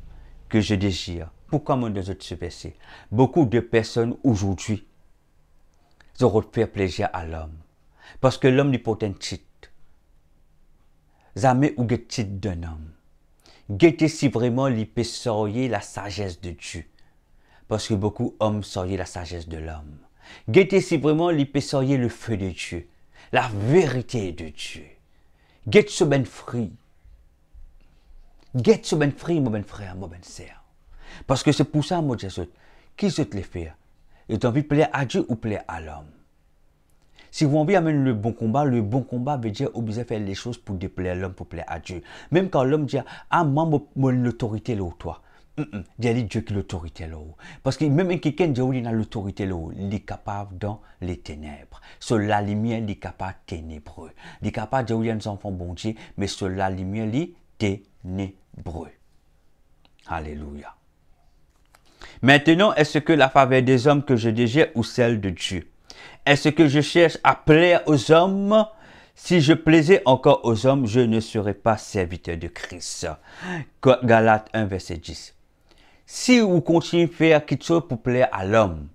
que je désire? Pourquoi moi dans ce verset? Beaucoup de personnes aujourd'hui auront fait plaisir à l'homme. Parce que l'homme n'est pas un titre. Jamais ou le titre d'un homme. Guettez si vraiment il peut sortir la sagesse de Dieu. Parce que beaucoup d'hommes sortent la sagesse de l'homme. Guettez si vraiment il peut sortir le feu de Dieu. La vérité de Dieu. Guettez ce ben fruit. Guettez ce ben fruit, mon ben frère, mon ben sœur. Parce que c'est pour ça, moi, Jésus, qui se les faire? Et tu as envie de plaire à Dieu ou plaire à l'homme? Si vous avez envie d'amener le bon combat veut dire obliger à faire les choses pour déplaire l'homme, pour plaire à Dieu. Même quand l'homme dit, ah, moi, l'autorité là, toi. Dit Dieu qui l'autorité là. Parce que même quelqu'un dit, il a l'autorité là, il est capable dans les ténèbres. Sur la lumière, il est capable ténébreux. Il est capable de dire, il y a des enfants bon Dieu, mais sur la lumière, il est ténébreux. Alléluia. Maintenant, est-ce que la faveur des hommes que je désire ou celle de Dieu? Est-ce que je cherche à plaire aux hommes? Si je plaisais encore aux hommes, je ne serais pas serviteur de Christ. Galates 1, verset 10. si vous continuez à faire quelque chose pour plaire à l'homme,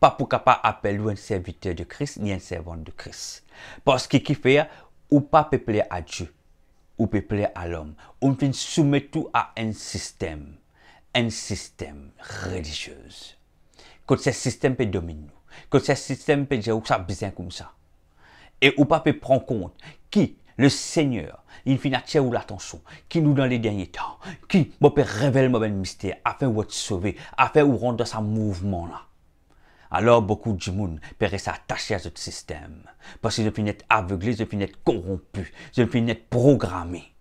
pas pour capable appeler un serviteur de Christ, ni un servant de Christ. Parce que qui fait, ou pas peut plaire à Dieu, ou peut plaire à l'homme. On finit soumettre tout à un système religieux. Quand ce système peut dominer nous, quand ce système peut dire que ça besoin comme ça. Et ou pas peut prendre compte qui, le Seigneur, il finit attirer l'attention, qui nous dans les derniers temps, qui peut révéler le mystère, afin de être sauvé, afin de rendre dans ce mouvement là. Alors beaucoup de monde peut rester attaché à ce système. Parce qu'ils finissent être aveuglés, ils finissent être corrompus, ils finissent être programmés.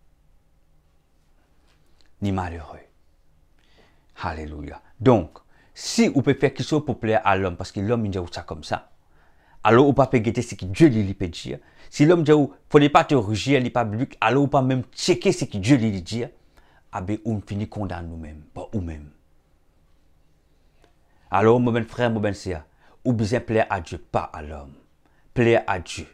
Ni malheureux. Alléluia. Donc, si vous pouvez faire quelque chose pour plaire à l'homme, parce que l'homme il dit ça comme ça, alors vous ne pouvez pas guetter ce que Dieu lui peut dire. Si l'homme dit, il ne faut pas te rugir, il n'est pas biblique, alors vous ne pouvez pas même checker ce que Dieu lui dit, ah ben on finit condamner nous-mêmes, pas nous-mêmes. Alors, mon ben frère, mon ben sœur, ou besoin plaire à Dieu, pas à l'homme. Plaire à Dieu.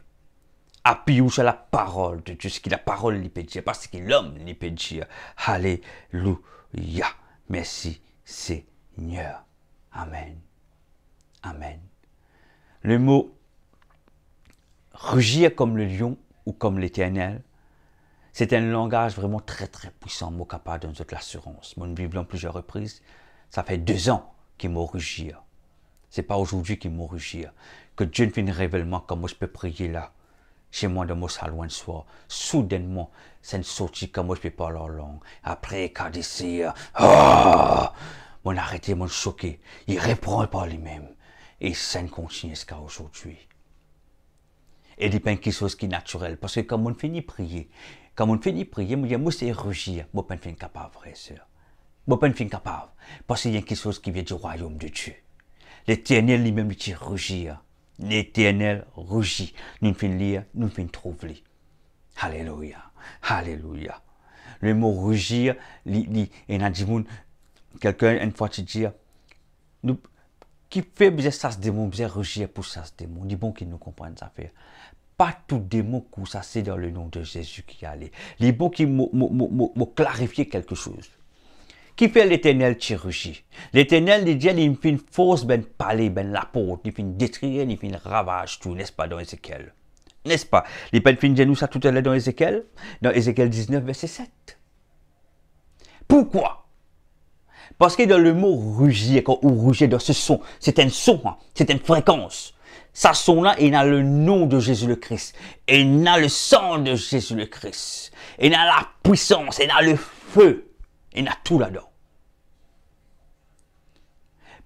Appuyez-vous sur la parole de Dieu, ce que la parole lui peut dire, parce que l'homme lui peut dire. Alléluia. Merci, Seigneur. Amen. Amen. Le mot rugir comme le lion ou comme l'Éternel, c'est un langage vraiment très très puissant, mot capable de nous donner l'assurance. Mon Bible en plusieurs reprises, ça fait 2 ans qu'il m'a rugir. Ce n'est pas aujourd'hui qu'il m'a rugir. Que Dieu me fait un révèlement comme moi je peux prier là, chez moi dans mon salon le soir. Soudainement, c'est une sortie comme moi je peux parler en langue. Après, quand ici, mon arrêté, mon choqué, il reprend par lui-même. Et ça continue jusqu'à aujourd'hui. Et il n'y a pas quelque chose qui est naturel. Parce que quand on finit de prier, moi c'est rugir. Moi je ne suis pas capable, frère et sœur. Moi je ne suis pas capable. Parce qu'il y a quelque chose qui vient du royaume de Dieu. L'Éternel lui-même dit rugir. L'Éternel rugit. Nous finissons lire, nous finissons trouver. Alléluia. Alléluia. Le mot rugir, il y a quelqu'un une fois te dit, qui fait bien ça se démon, bien rugir pour ça se démon. Dit bon qu'il nous comprenne ça fait. Pas tout démon que ça c'est dans le nom de Jésus qui allait. Il est bon qu'il m'a clarifié quelque chose. Qui fait l'Éternel chirurgie? L'Éternel, il dit, il fait une force, ben parler, ben la porte, il fait une détruire, il fait une ravage, tout, n'est-ce pas, dans Ézéchiel? N'est-ce pas? Il fait une nous ça tout à l'heure dans Ézéchiel 19, verset 7. Pourquoi? Parce que dans le mot rugir, quand on rugit dans ce son, c'est un son, hein, c'est une fréquence. Ça son-là, il a le nom de Jésus le Christ. Et il a le sang de Jésus le Christ. Il a la puissance, il a le feu. Il a tout là-dedans.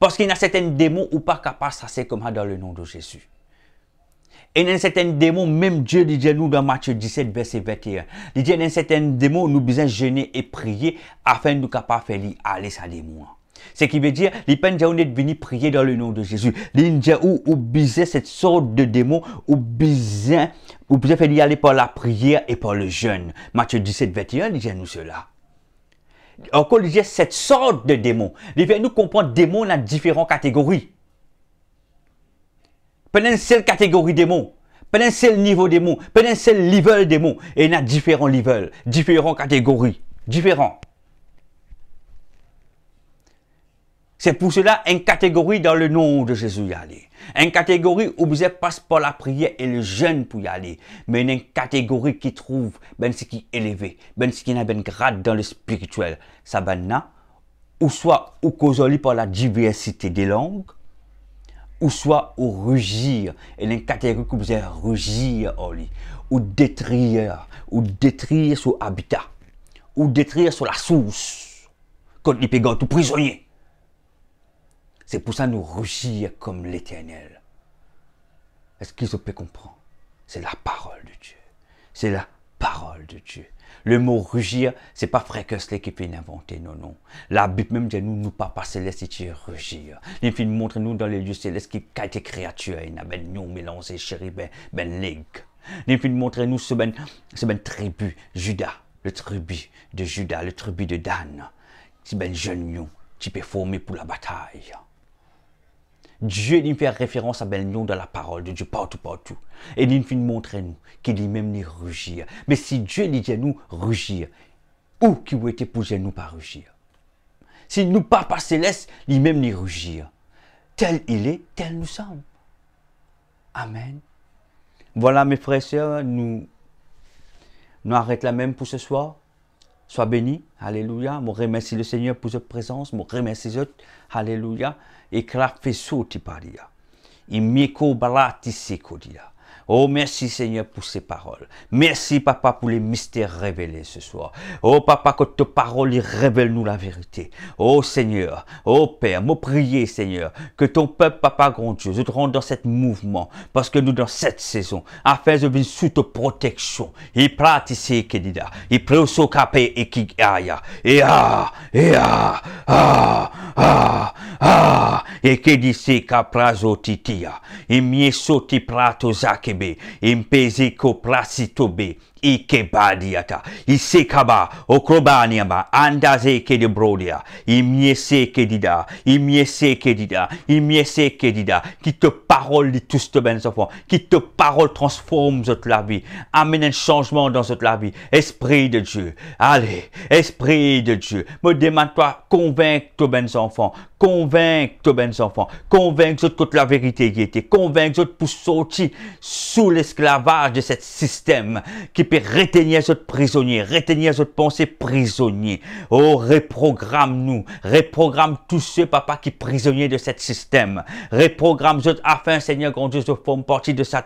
Parce qu'il y a certains démons ou pas capables de passer comme ça dans le nom de Jésus. Et il y a certains démons, même Dieu dit nous dans Matthieu 17, verset 21. Il dit il y a certains démons, nous besoin jeûner et prier afin de nous capables de faire aller ça démon. Ce qui veut dire, les peines de venir prier dans le nom de Jésus. Il dit ou besoin cette sorte de démon, ou besoin faire y aller par la prière et par le jeûne. Matthieu 17, 21, il dit nous cela. Encore, il y a cette sorte de démons. Il fait nous comprendre démons dans différentes catégories. Pas une seule catégorie démons. Pas un seul niveau démons. Pas un seul level démons. Et il y a différents levels, différentes catégories. Différents. C'est pour cela une catégorie dans le nom de Jésus y aller. Une catégorie où vous passe par la prière et le jeûne pour y aller. Mais une catégorie qui trouve ben ce qui est élevé, ben ce qui a ben grade dans le spirituel. Ça ben là, ou soit ou causé par la diversité des langues, ou soit au rugir. Et une catégorie que vous avez rugir ou détruire sur habitat, ou détruire sur la source, quand il peut tout prisonnier. C'est pour ça que nous rugir comme l'Éternel. Est-ce qu'ils peuvent comprendre? C'est la parole de Dieu. C'est la parole de Dieu. Le mot rugir, ce n'est pas Frère Kessler qui fait inventer, non. La Bible même dit nous pas passer célestes qui rugir. Il fait montrer nous dans les lieux célestes qui a été créature, il y a ben nous mélangé chéri ben ligue. Il fait montrer nous ce ben tribu Judas, le tribu de Judas, le tribu de Dan. C'est ben jeune lion qui peut former pour la bataille. Dieu il fait référence à ben lion dans la parole de Dieu partout. Et il fait montrer nous qu'il dit même les rugir. Mais si Dieu dit à nous rugir, où qui vous était pour nous pas rugir? Si nous, Papa Céleste, lui-même n'y rugir. Tel il est, tel nous sommes. Amen. Voilà mes frères et sœurs, nous arrêtons là même pour ce soir. Sois béni. Alléluia. Je remercie le Seigneur pour cette présence. Je remercie les autres. Alléluia. Et que la fait sauter par là. Il m'y cobrati se codia. Oh, merci Seigneur pour ces paroles. Merci Papa pour les mystères révélés ce soir. Oh Papa, que tes paroles révèlent-nous la vérité. Oh Seigneur, oh Père, me prier Seigneur, que ton peuple, Papa grand Dieu, se rende dans ce mouvement, parce que nous dans cette saison, afin de venir sous ta protection, il pratique que dit là, il préosso capé et qui aïe, et et que dit c'est caprazo titia, il m'y sauti prato zakebe, il m'pesi ko prasitobe, ikebadiata, isekaba, okrobaniaba, andaze ke de brodia, imiese ke dida, imiese ke dida, imiese ke dida, qui te parole de tous tes bons enfants, qui te parole transforme toute la vie, amène un changement dans toute la vie, Esprit de Dieu, allez, Esprit de Dieu, me demande-toi, convaincre tes bons enfants, convaincre tes bons enfants, convaincre toute la vérité qui était, convaincre pour sortir sous l'esclavage de ce système qui peut retenir notre prisonnier, retenir notre pensée prisonnier. Oh, reprogramme-nous, reprogramme tous ceux, Papa, qui sont prisonniers de ce système. Reprogramme nous afin, Seigneur, grand Dieu, de former partie de ce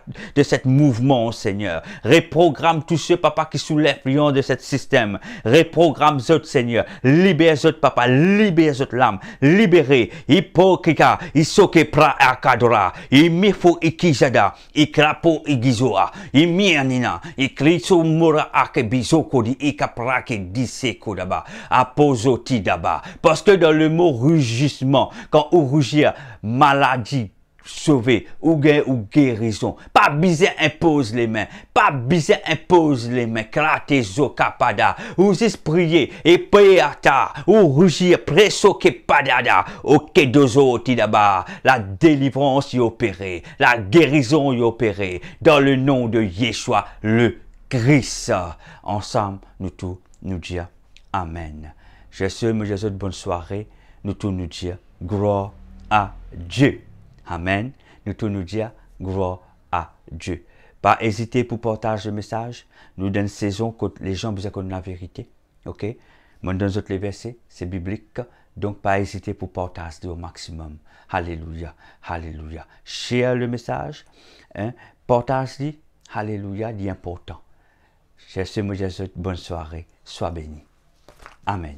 mouvement, Seigneur. Reprogramme tous ceux, Papa, qui sont l'influence de ce système. Reprogramme nous, Seigneur. Libère nous, Papa, libère notre l'âme. Libérez. Hypocrita, isoke pra akadora, imifo ikijada, ikrapo igizoa, imianina, ikriso mura akebizoko di ikaprake diseko daba, aposoti daba. Parce que dans le mot rugissement, quand on rugit, maladie, sauver, ou gain ou guérison. Pas bizarre impose les mains. Pas bizarre impose les mains. Krate zo kapada. Ou prier et payata. Ou rugir presso ke padada. Ok dozo tidaba. La délivrance y opérée. La guérison y opérée. Dans le nom de Yeshua le Christ. Ensemble, nous tous nous dire Amen. Jésus, bonne soirée. Nous tous nous dire gloire à Dieu. Amen. Nous tous nous dire gloire à Dieu. Pas hésiter pour partager le message. Nous dans une saison que les gens besoin connaître la vérité. Ok? Moi dans les versets, c'est biblique. Donc pas hésiter pour partager au maximum. Alléluia. Alléluia. Share le message. Hein? Partage-le. Alléluia. C'est important. Jésus, bonne soirée. Sois béni. Amen.